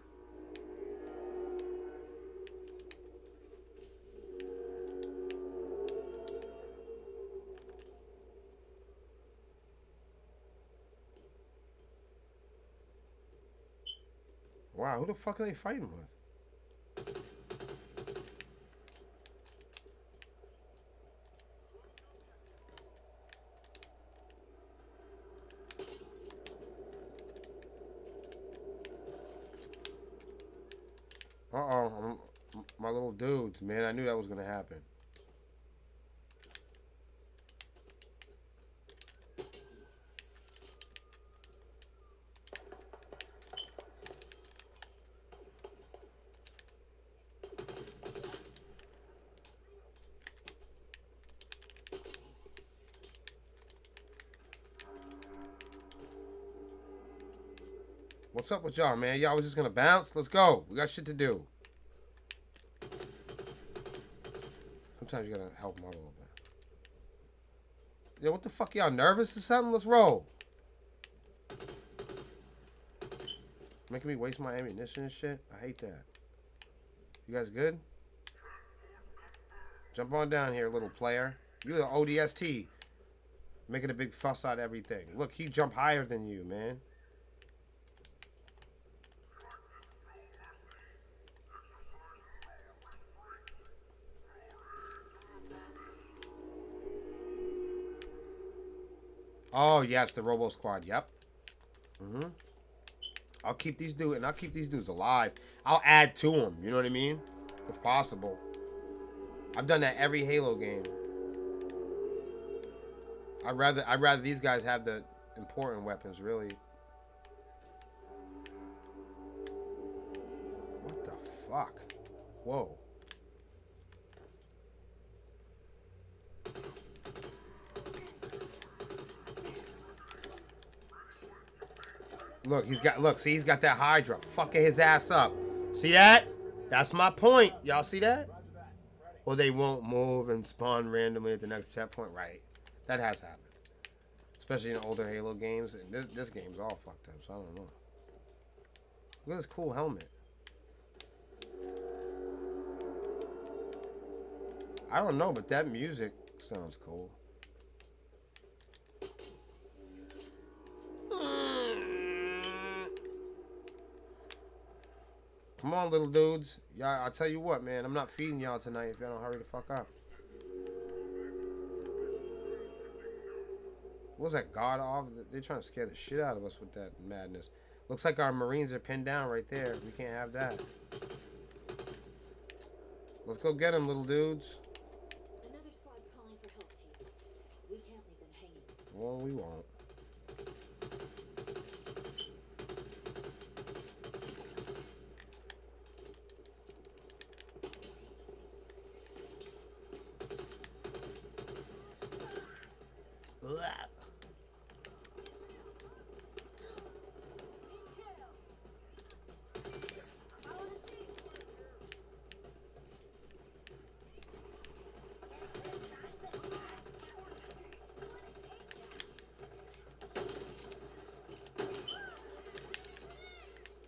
Wow, who the fuck are they fighting with? Uh-oh, my little dudes, man. I knew that was gonna happen. What's up with y'all, man? Y'all was just gonna bounce? Let's go. We got shit to do. Sometimes you gotta help them out a little bit. Yo, what the fuck? Y'all nervous or something? Let's roll. Making me waste my ammunition and shit? I hate that. You guys good? Jump on down here, little player. You're the ODST. Making a big fuss out of everything. Look, he jumped higher than you, man. Oh, yes, the Robo Squad. Yep. I'll keep these dudes, and I'll keep these dudes alive. I'll add to them. You know what I mean? If possible. I've done that every Halo game. I'd rather these guys have the important weapons, really. What the fuck? Whoa. Look, see, he's got that Hydra. Fucking his ass up. See that? That's my point. Y'all see that? Or they won't move and spawn randomly at the next checkpoint. Right. That has happened. Especially in older Halo games. And this game's all fucked up, so I don't know. Look at this cool helmet. I don't know, but that music sounds cool. Come on, little dudes. Y'all, I'll tell you what, man. I'm not feeding y'all tonight if y'all don't hurry the fuck up. What was that guard off? They're trying to scare the shit out of us with that madness. Looks like our Marines are pinned down right there. We can't have that. Let's go get them, little dudes. Another squad's calling for help, Chief. We can't leave them hanging. Well, we won't.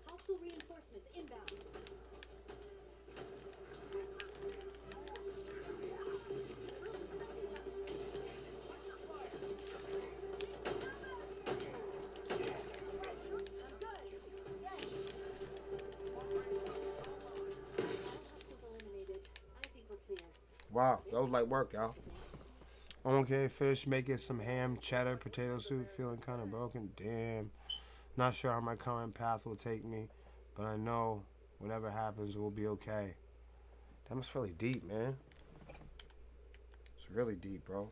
Hostile reinforcements inbound. Wow, that was like work, y'all. Okay, finished making some ham, cheddar, potato soup, feeling kind of broken. Damn. Not sure how my current path will take me, but I know whatever happens, it will be okay. That was really deep, man. It's really deep, bro.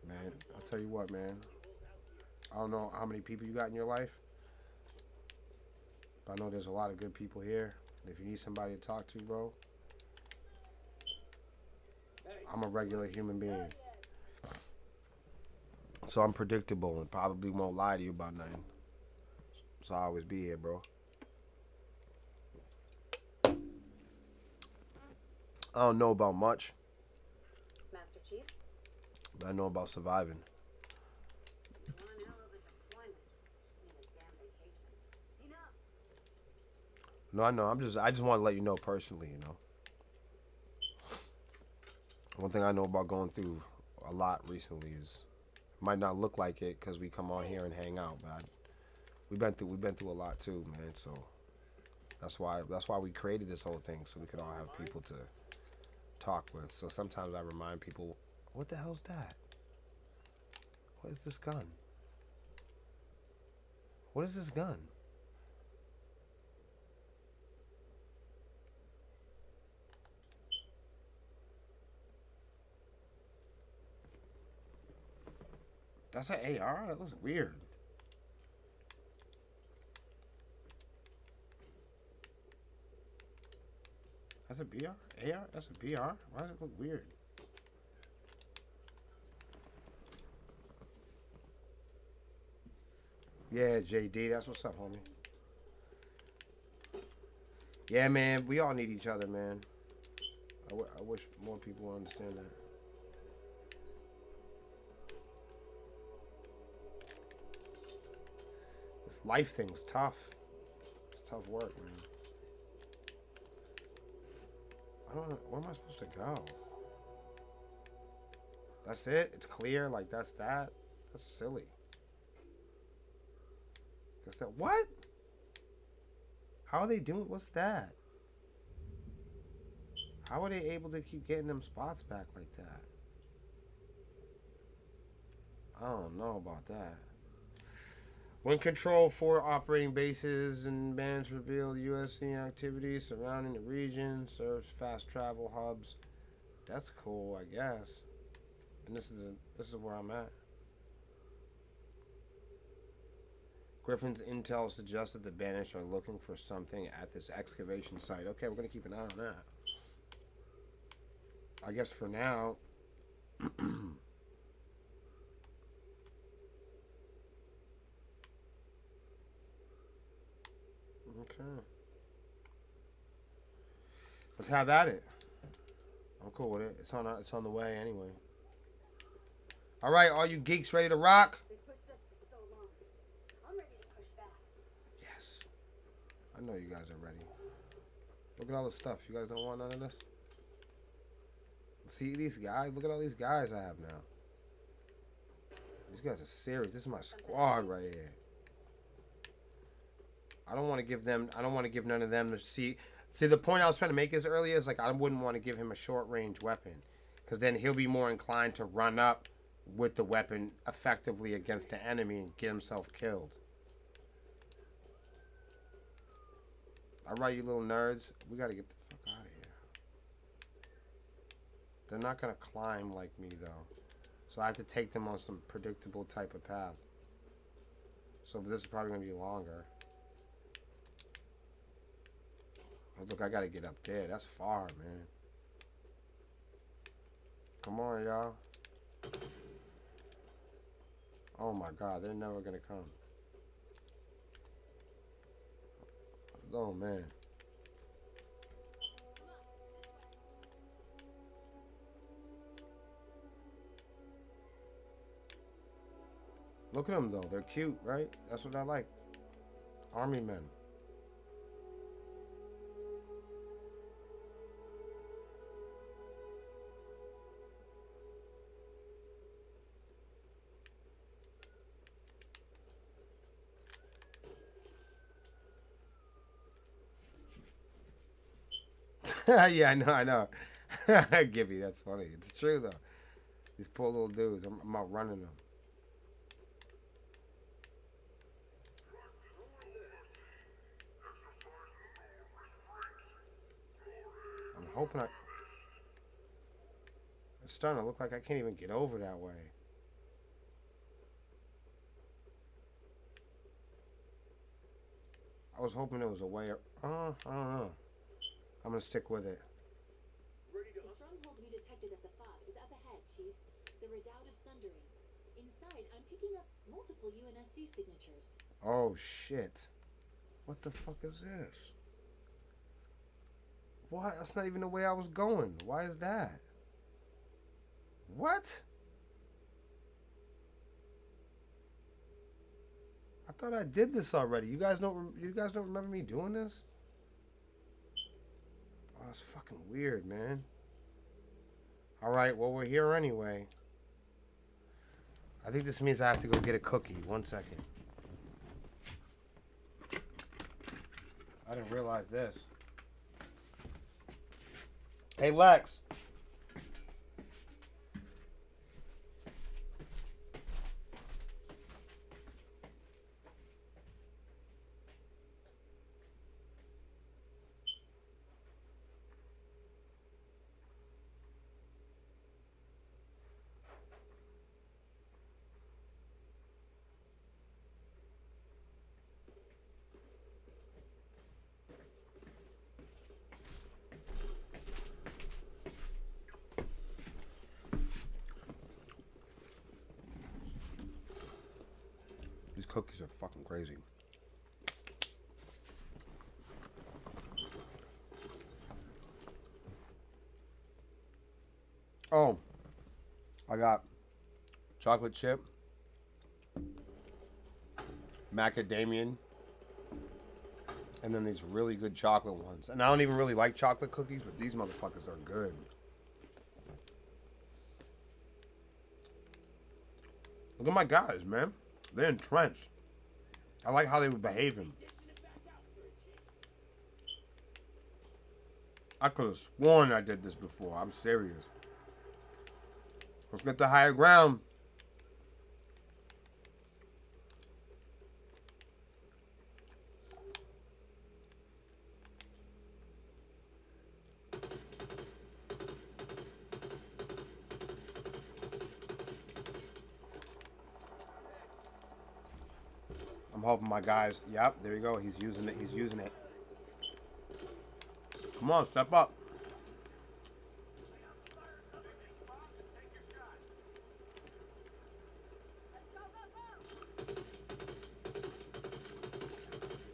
Man, I'll tell you what, man. I don't know how many people you got in your life, but I know there's a lot of good people here. And if you need somebody to talk to, bro, I'm a regular human being. So I'm predictable and probably won't lie to you about nothing. So I'll always be here, bro. I don't know about much, Master Chief? but I know about surviving. One hell of a deployment. Need a damn vacation. Enough. No, I know. I just want to let you know personally, you know. One thing I know about going through a lot recently is it might not look like it because we come on here and hang out, but we've been through a lot too, man. So that's why we created this whole thing, so we could all have people to talk with. So sometimes I remind people, what the hell's that? What is this gun? What is this gun? That's an AR? That looks weird. That's a BR? AR? That's a BR? Why does it look weird? Yeah, JD, that's what's up, homie. Yeah, man, we all need each other, man. I wish more people would understand that. This life thing's tough. It's tough work, man. I don't know. Where am I supposed to go? That's it? It's clear? Like, that's that? That's silly. That's that. What? How are they doing? What's that? How are they able to keep getting them spots back like that? I don't know about that. When control for operating bases and bands reveal USC activities surrounding the region, serves fast travel hubs. That's cool, I guess. And this is where I'm at. Griffin's intel suggests that the Banished are looking for something at this excavation site. Okay, we're gonna keep an eye on that. I guess for now. Okay. Let's have at it. I'm cool with it. It's on the way anyway. All right, all you geeks ready to rock? They pushed us for so long. I'm ready to push back. Yes. I know you guys are ready. Look at all the stuff. You guys don't want none of this? See these guys? Look at all these guys I have now. These guys are serious. This is my squad right here. I don't want to give none of them to see. See, the point I was trying to make is earlier is like I wouldn't want to give him a short range weapon, because then he'll be more inclined to run up with the weapon effectively against the enemy and get himself killed. All right, you little nerds, we gotta get the fuck out of here. They're not gonna climb like me though, so I have to take them on some predictable type of path. So this is probably gonna be longer. Oh, look, I gotta get up there. That's far, man. Come on, y'all. Oh my God, they're never gonna come. Oh man. Look at them though. They're cute, right? That's what I like. Army men. Yeah, I know. Gibby, that's funny. It's true though. These poor little dudes. I'm outrunning them. I'm hoping it's starting to look like I can't even get over that way. I was hoping there was a way. I don't know. I'm gonna stick with it. The stronghold we detected at the fob is up ahead, Chief. The Redoubt of Sundering. Inside, I'm picking up multiple UNSC signatures. Oh shit! What the fuck is this? What? That's not even the way I was going. Why is that? What? I thought I did this already. You guys don't remember me doing this? Oh, that's fucking weird, man. All right, well, we're here anyway. I think this means I have to go get a cookie. 1 second. I didn't realize this. Hey, Lex. These cookies are fucking crazy. Oh, I got chocolate chip, macadamian, and then these really good chocolate ones. And I don't even really like chocolate cookies, but these motherfuckers are good. Look at my guys, man. They're entrenched. I like how they were behaving. I could have sworn I did this before. I'm serious. Let's get the higher ground. I'm hoping my guys. Yep, there you go. He's using it. He's using it. Come on, step up.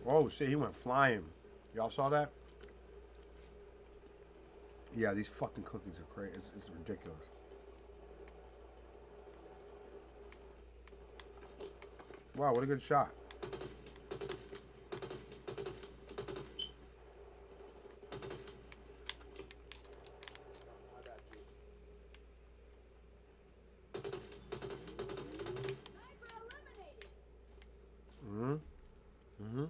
Oh shit, he went flying. Y'all saw that? Yeah, these fucking cookies are crazy. It's ridiculous. Wow, what a good shot. Mm-hmm. Mm-hmm.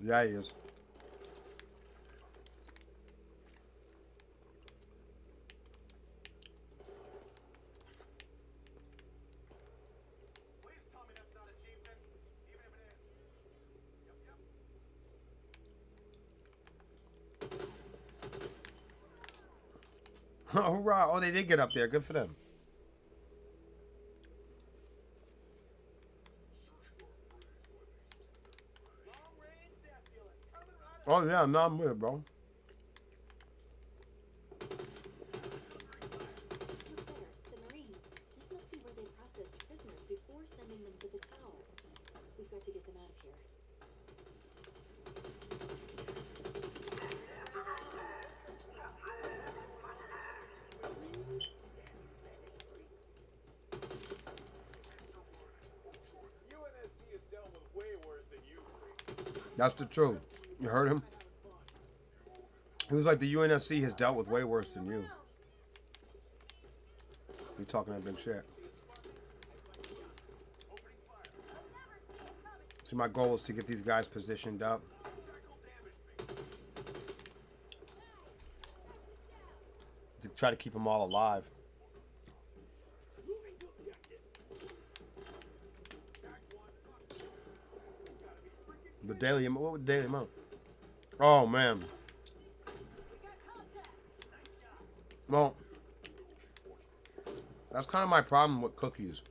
Yeah, he is. Please tell me that's not a chieftain, even if it is. Yep, yep. Hurrah! Oh, they did get up there. Good for them. Long range death dealer coming right up. Oh yeah, no, I'm with it, bro. Look there, the Marines. This must be where they process prisoners before sending them to the tower. We've got to get them out of here. That's the truth. You heard him? He was like, the UNSC has dealt with way worse than you. You talking that big shit. See, my goal is to get these guys positioned up. To try to keep them all alive. The daily amount. What was the daily amount? Oh, man. Well, that's kind of my problem with cookies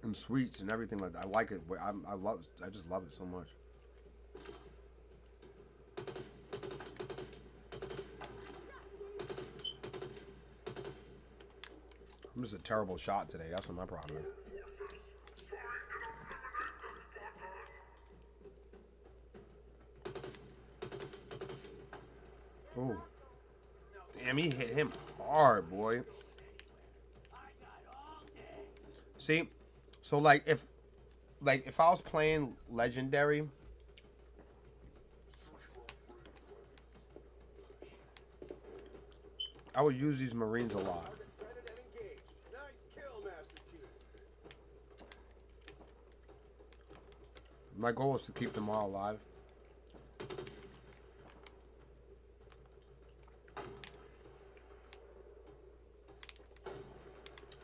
and sweets and everything like that. I like it. I just love it so much. I'm just a terrible shot today. That's what my problem is. Oh. Damn, he hit him hard, boy. See? So like if I was playing Legendary, I would use these Marines a lot. My goal is to keep them all alive.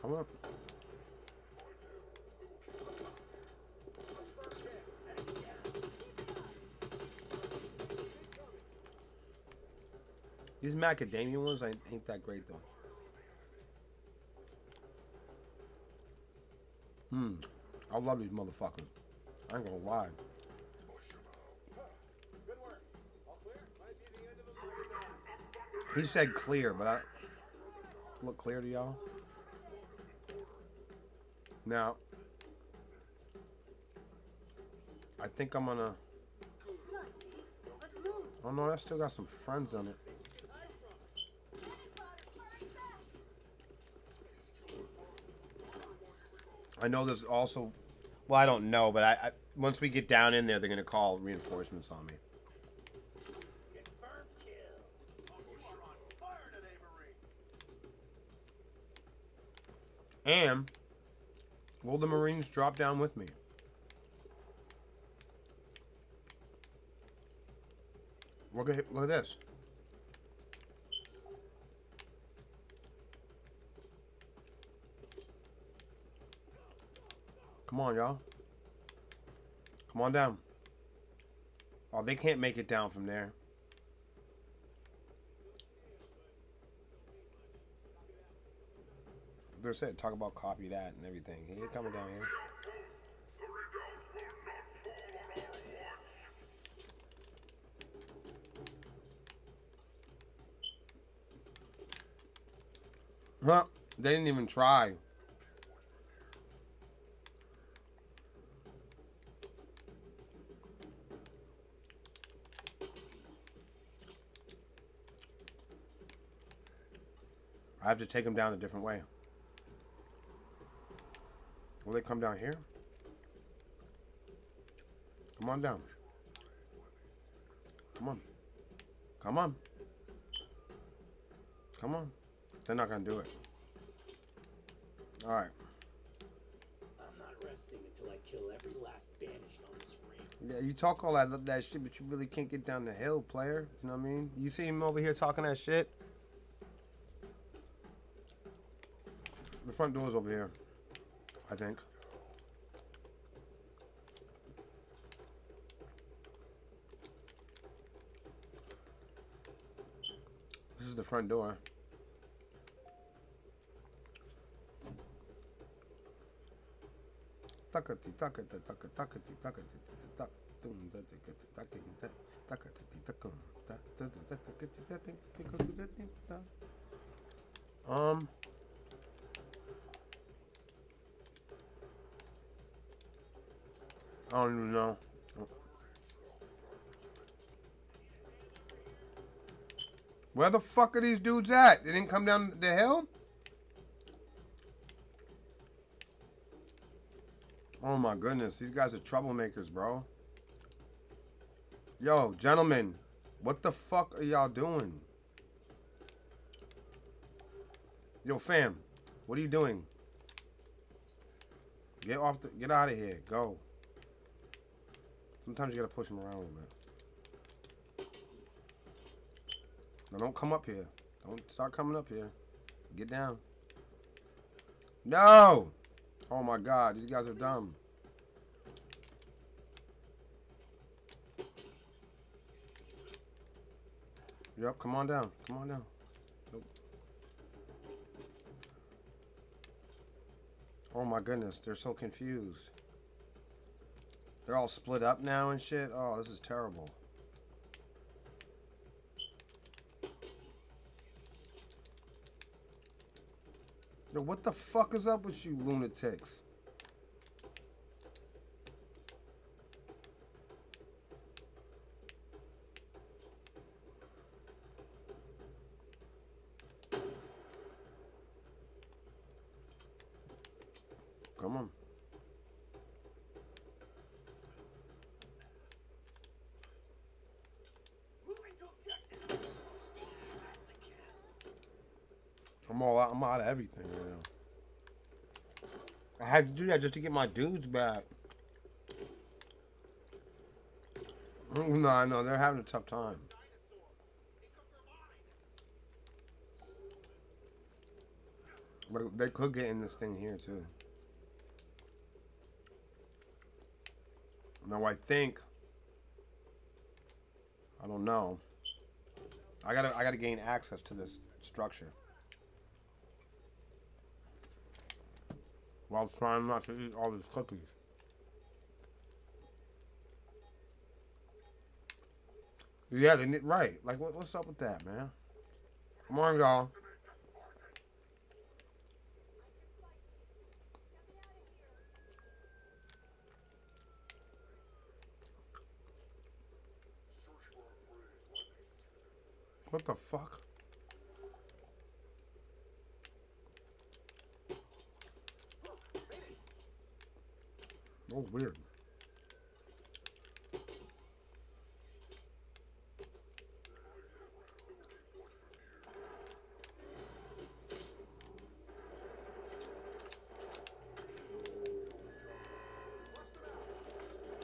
Come on. These macadamia ones ain't that great though. I love these motherfuckers. I ain't gonna lie. He said clear, but I look clear to y'all. Now, I think I'm gonna. Oh no, I still got some friends on it. I know there's also. Well, I don't know, but I once we get down in there, they're gonna call reinforcements on me. And will the Marines drop down with me? Look at this. Come on, y'all. Come on down. Oh, they can't make it down from there. They're saying talk about copy that and everything. He ain't coming down here. Huh? They didn't even try. I have to take them down a different way. Will they come down here? Come on down. Come on. Come on. Come on. They're not going to do it. All right. I'm not resting until I kill every last banished on this ring. Yeah, you talk all that shit, but you really can't get down the hill, player. You know what I mean? You see him over here talking that shit? The front door's over here, I think. This is the front door. I don't even know. Where the fuck are these dudes at? They didn't come down the hill? Oh my goodness, these guys are troublemakers, bro. Yo, gentlemen, what the fuck are y'all doing? Yo, fam, what are you doing? Get out of here. Go. Sometimes you gotta push them around a little bit. No, don't come up here. Don't start coming up here. Get down. No! Oh my god, these guys are dumb. Yep, come on down. Come on down. Nope. Oh my goodness, they're so confused. They're all split up now and shit. Oh, this is terrible. Yo, what the fuck is up with you lunatics? Come on. Moving to objective. I'm out of everything right now. I had to do that just to get my dudes back. No, I know they're having a tough time. But they could get in this thing here too. Now I don't know. I gotta gain access to this structure. While trying not to eat all these cookies. Yeah, they need right. Like what's up with that, man? Come on, y'all. What the fuck? Oh, weird.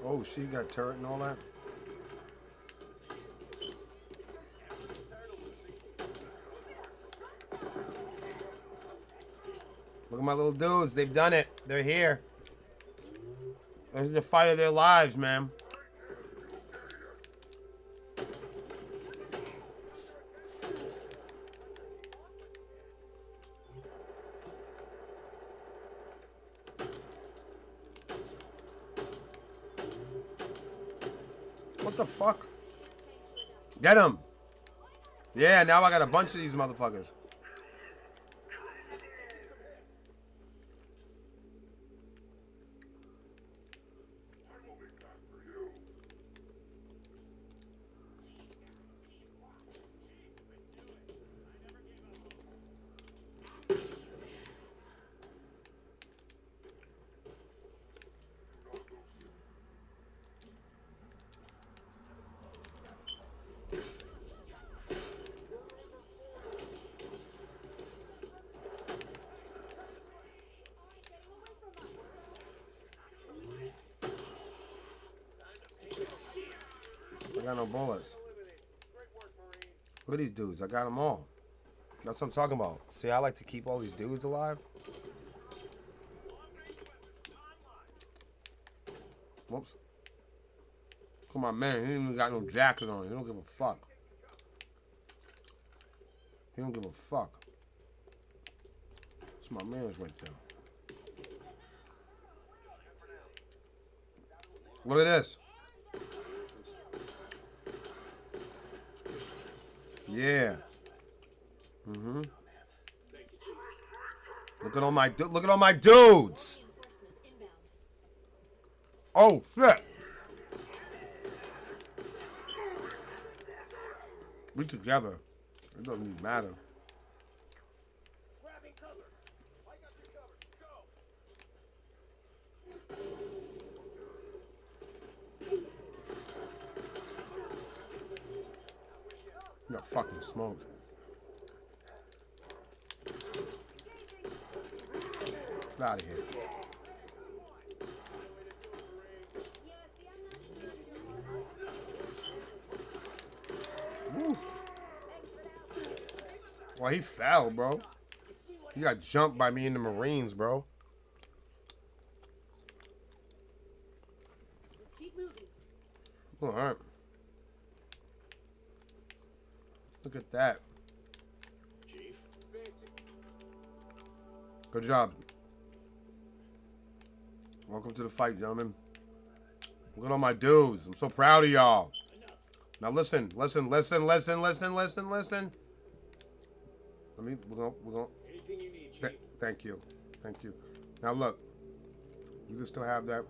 Oh, she got turret and all that? Look at my little dudes. They've done it. They're here. This is the fight of their lives, man. What the fuck? Get him. Yeah, now I got a bunch of these motherfuckers. I got no bullets. Look at these dudes. I got them all. That's what I'm talking about. See, I like to keep all these dudes alive. Whoops. Come on, man. He ain't even got no jacket on. He don't give a fuck. He don't give a fuck. That's my man's right there. Look at this. Yeah. Mm-hmm. Look at all my dudes. Oh shit. We together. It doesn't even matter. Grabbing cover. I got you covered. Go. You got fucking smoked. Get out of here. Woo. Well, he fell, bro. He got jumped by me in the Marines, bro. Let's keep moving. All right. Look at that. Chief. Good job. Welcome to the fight, gentlemen. Look at all my dudes. I'm so proud of y'all. Now listen. Let me, we're gonna. Anything you need, Chief. Thank you. Now look, you can still have that.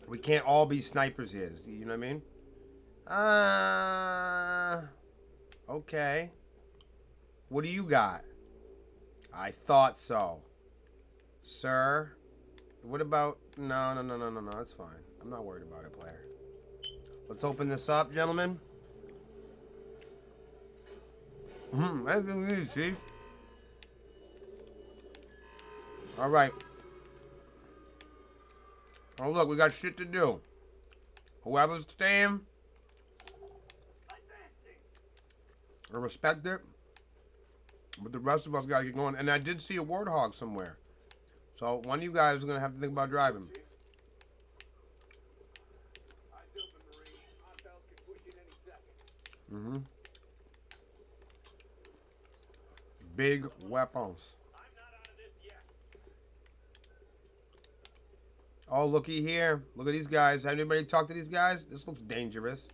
We can't all be snipers here. You know what I mean? Okay. What do you got? I thought so. Sir? What about... No. It's fine. I'm not worried about it, player. Let's open this up, gentlemen. Anything you need, Chief. Alright. Oh, look, we got shit to do. Whoever's staying... I respect it, but the rest of us gotta get going. And I did see a warthog somewhere, so one of you guys is gonna have to think about driving. Eyes open, Marine. Hostiles can push in any second. Big weapons. I'm not out of this yet. Oh, looky here. Look at these guys. Have anybody talked to these guys? This looks dangerous.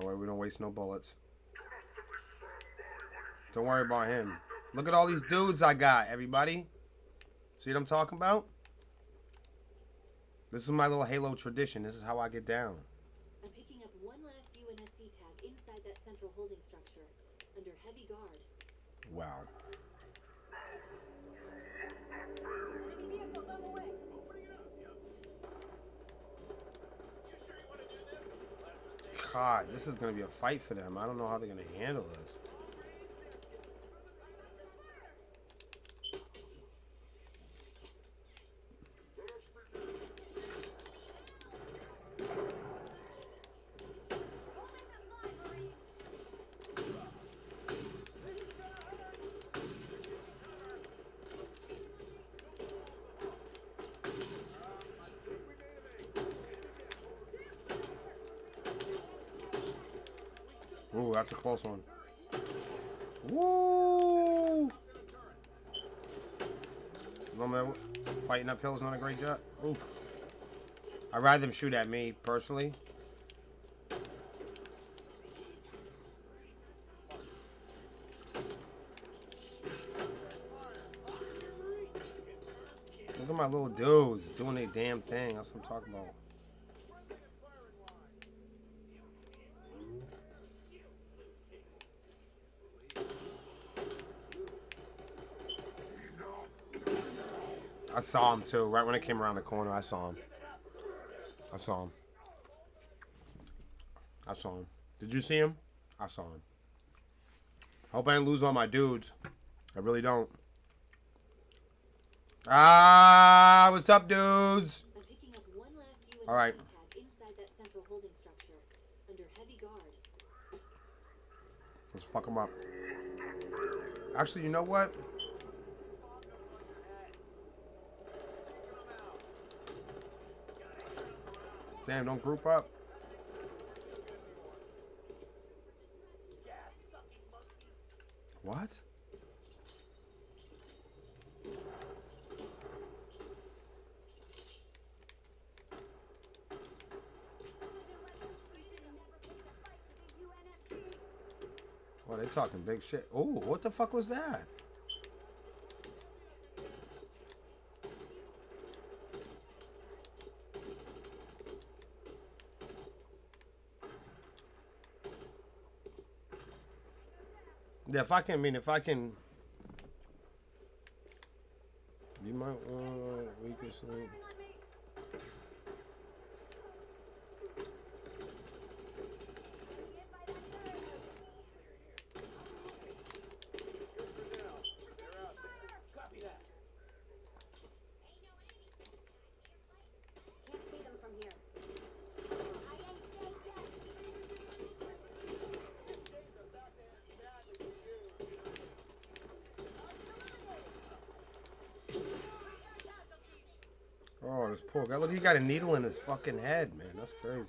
Alright, we don't waste no bullets. Don't worry about him. Look at all these dudes I got, everybody. See what I'm talking about? This is my little Halo tradition. This is how I get down. I'm picking up one last UNSC tag inside that central holding structure, under heavy guard. Wow. Enemy vehicles on the way. Opening it up. Yep. You sure you want to do this? Last mistake. God, this is going to be a fight for them. I don't know how they're going to handle this. Ooh, that's a close one. Woo! No man, fighting uphill is not a great job. Ooh. I'd rather them shoot at me, personally. Look at my little dudes doing their damn thing. That's what I'm talking about. I saw him too. Right when I came around the corner, I saw him. I saw him. Did you see him? I saw him. Hope I didn't lose all my dudes. I really don't. Ah, what's up, dudes? I'm picking up one last UNSC All right. tag inside that central holding structure, under heavy guard. Let's fuck him up. Actually, you know what? Damn, don't group up. What? Oh, they talking big shit. Oh, what the fuck was that? Yeah, if I can, you might want weakest link. this poor guy. Look, he got a needle in his fucking head, man. That's crazy.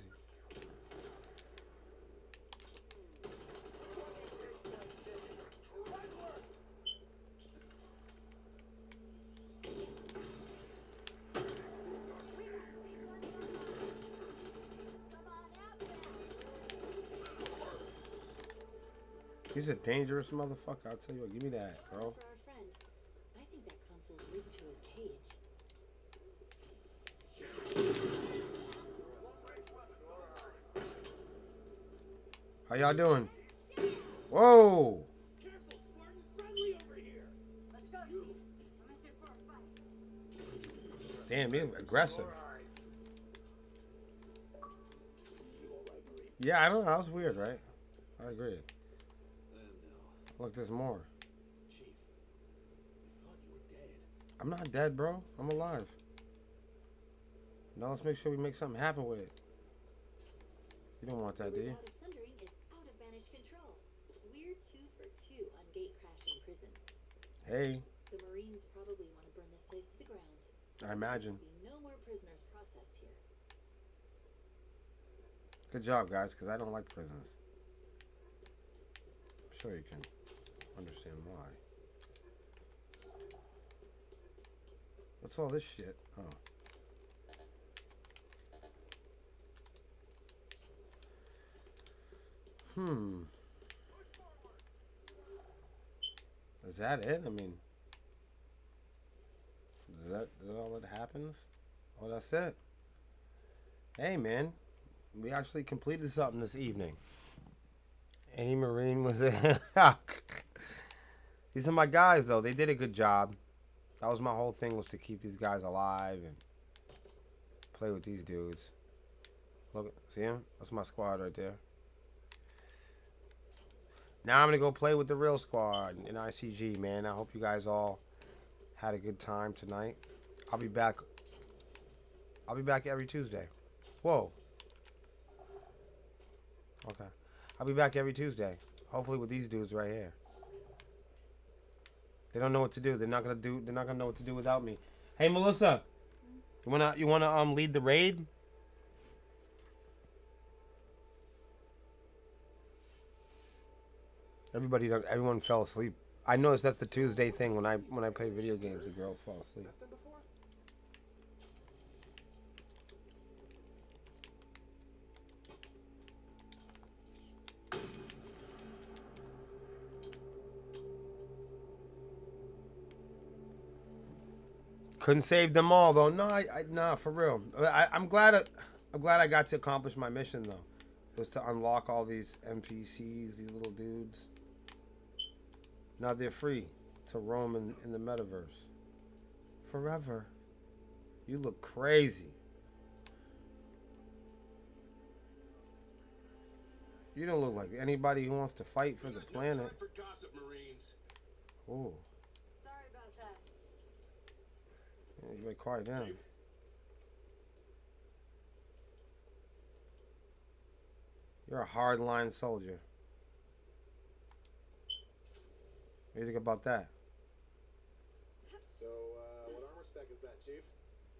He's a dangerous motherfucker. I'll tell you what. Give me that, bro. For our friend, I think that console's rigged to his cage. How y'all doing? Whoa! Careful, Spartan! Friendly over here! Let's go, Chief. I'm itching for a fight. Damn, he's aggressive. Yeah, I don't know. That was weird, right? I agree. Look, there's more. Chief, we thought you were dead. I'm not dead, bro. I'm alive. Now let's make sure we make something happen with it. You don't want that, do The you? Redoubt of Sundering is out of banished control. We're 2 for 2 on gate crashing prisons. Hey, The Marines probably want to burn this place to the ground. I imagine. There'll be no more prisoners processed here. Good job, guys, because I don't like prisons. I'm sure you can understand why. What's all this shit? Oh. Is that it? I mean, is that all that happens? Oh, that's it. Hey, man, we actually completed something this evening. Any Marine was in. These are my guys, though. They did a good job. That was my whole thing, was to keep these guys alive and play with these dudes. Look, see him? That's my squad right there. Now I'm going to go play with the real squad in ICG, man. I hope you guys all had a good time tonight. I'll be back every Tuesday. Whoa. Okay. I'll be back every Tuesday. Hopefully with these dudes right here. They don't know what to do. They're not gonna know what to do without me. Hey Melissa. You wanna lead the raid? Everyone fell asleep. I noticed that's the Tuesday thing when I play video games, the girls fall asleep. Couldn't save them all though. No, for real. I'm glad I got to accomplish my mission though. It was to unlock all these NPCs, these little dudes. Now they're free to roam in the metaverse. Forever. You look crazy. You don't look like anybody who wants to fight for the planet. No time for gossip, Marines. Oh, Sorry about that. yeah, you better quiet down. Chief. You're a hardline soldier. What do you think about that? So, what armor spec is that, Chief?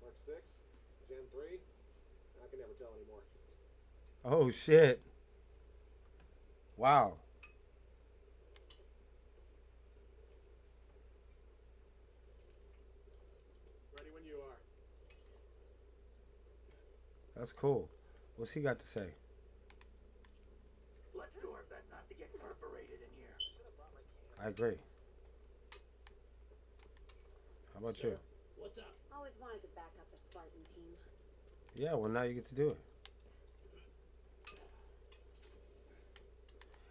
Mark 6? Gen 3? I can never tell anymore. Oh shit. Wow. Ready when you are. That's cool. What's he got to say? Let's do our best not to get perforated in here. I agree. How about you? What's up? Always wanted to back up a Spartan team. Yeah, well now you get to do it.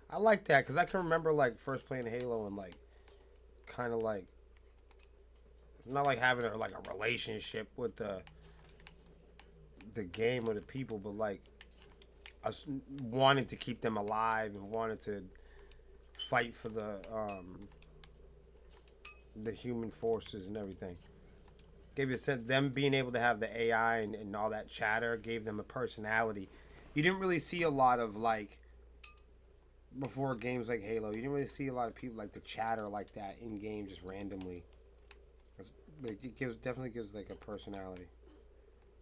I like that because I can remember like first playing Halo and like kind of like not like having a relationship with the game or the people, but like us wanting to keep them alive and wanted to fight for the human forces and everything. Gave you a sense, them being able to have the AI and all that chatter gave them a personality. You didn't really see a lot of like, before games like Halo, you didn't really see a lot of people like the chatter like that in game just randomly. But it definitely gives like a personality.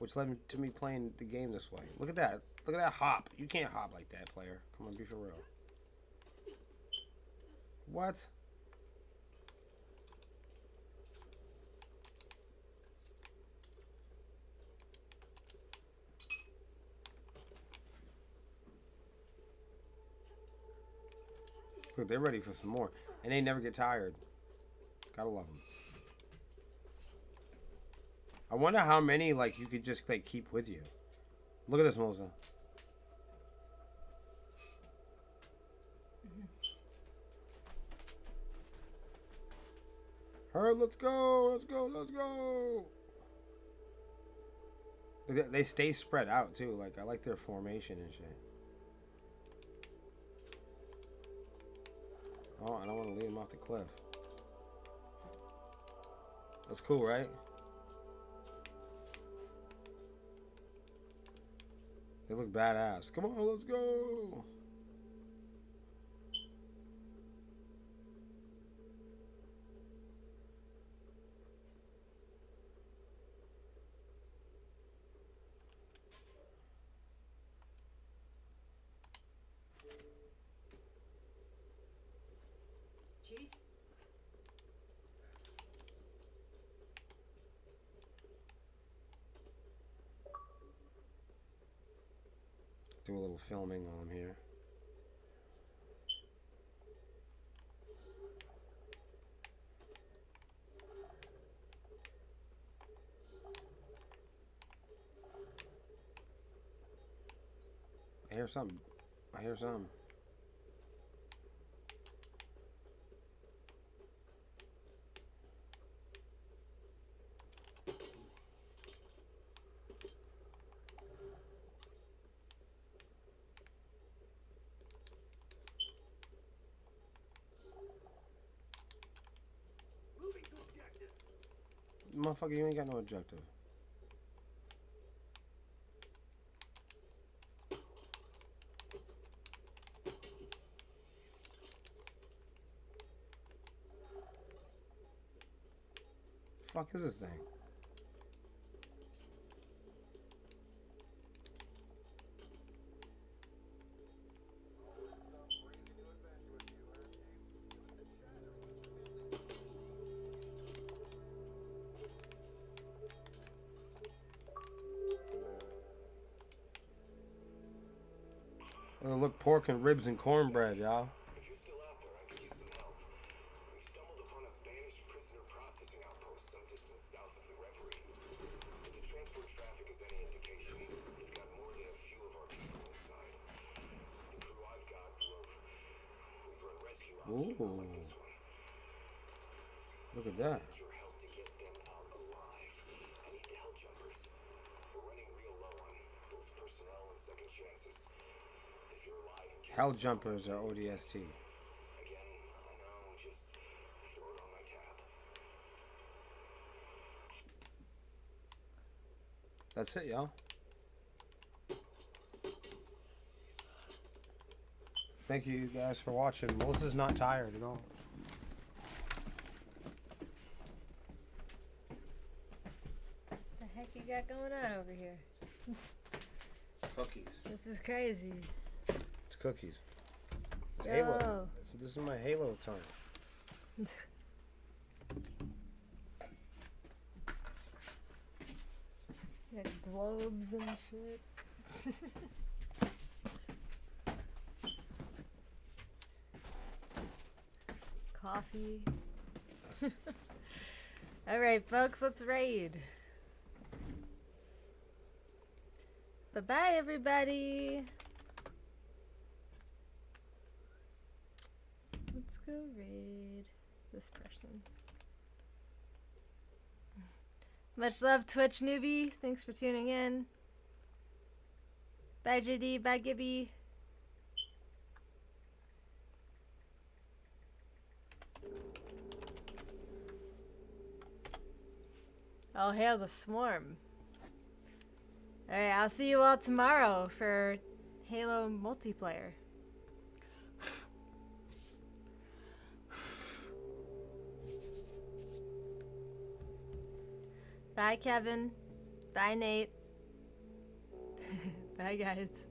which led to me playing the game this way. Look at that. Look at that hop. You can't hop like that, player. Come on, be for real. What? Look, they're ready for some more. And they never get tired. Gotta love them. I wonder how many, like, you could just, like, keep with you. Look at this, Melissa. Hurry, let's go, let's go, let's go. They stay spread out, too. Like, I like their formation and shit. Oh, I don't want to leave them off the cliff. That's cool, right? They look badass. Come on, let's go. Chief? Do a little filming while I'm here. I hear something. I hear something. Moving to objective. Motherfucker, you ain't got no objective. Fuck is this thing? Oh, look, pork and ribs and cornbread, y'all. If you're still out there, I could use some help. We stumbled upon a banished prisoner processing outpost some distance south of the reverie. If the transport traffic is any indication, it's got more than a few of our people inside. The crew I've got, we've run rescue ops like this one. Look at that. Need your help to get them out alive. I need the hell jumpers. We're running real low on both personnel and second chances. If you're alive and Hell jumpers are ODST. again, I know, just throw it on my tab. That's it, y'all. Thank you guys for watching. Melissa's not tired at all. The heck you got going on over here? Cookies. This is crazy. It's cookies. It's Yo. Halo. This is my Halo time. Got globes and shit. Coffee. Alright, folks, let's raid. Bye-bye, everybody. Let's go raid this person. Much love, Twitch newbie. Thanks for tuning in. Bye, JD. Bye, Gibby. All hail the swarm. Alright, I'll see you all tomorrow for Halo multiplayer. Bye, Kevin. Bye, Nate. Bye, guys.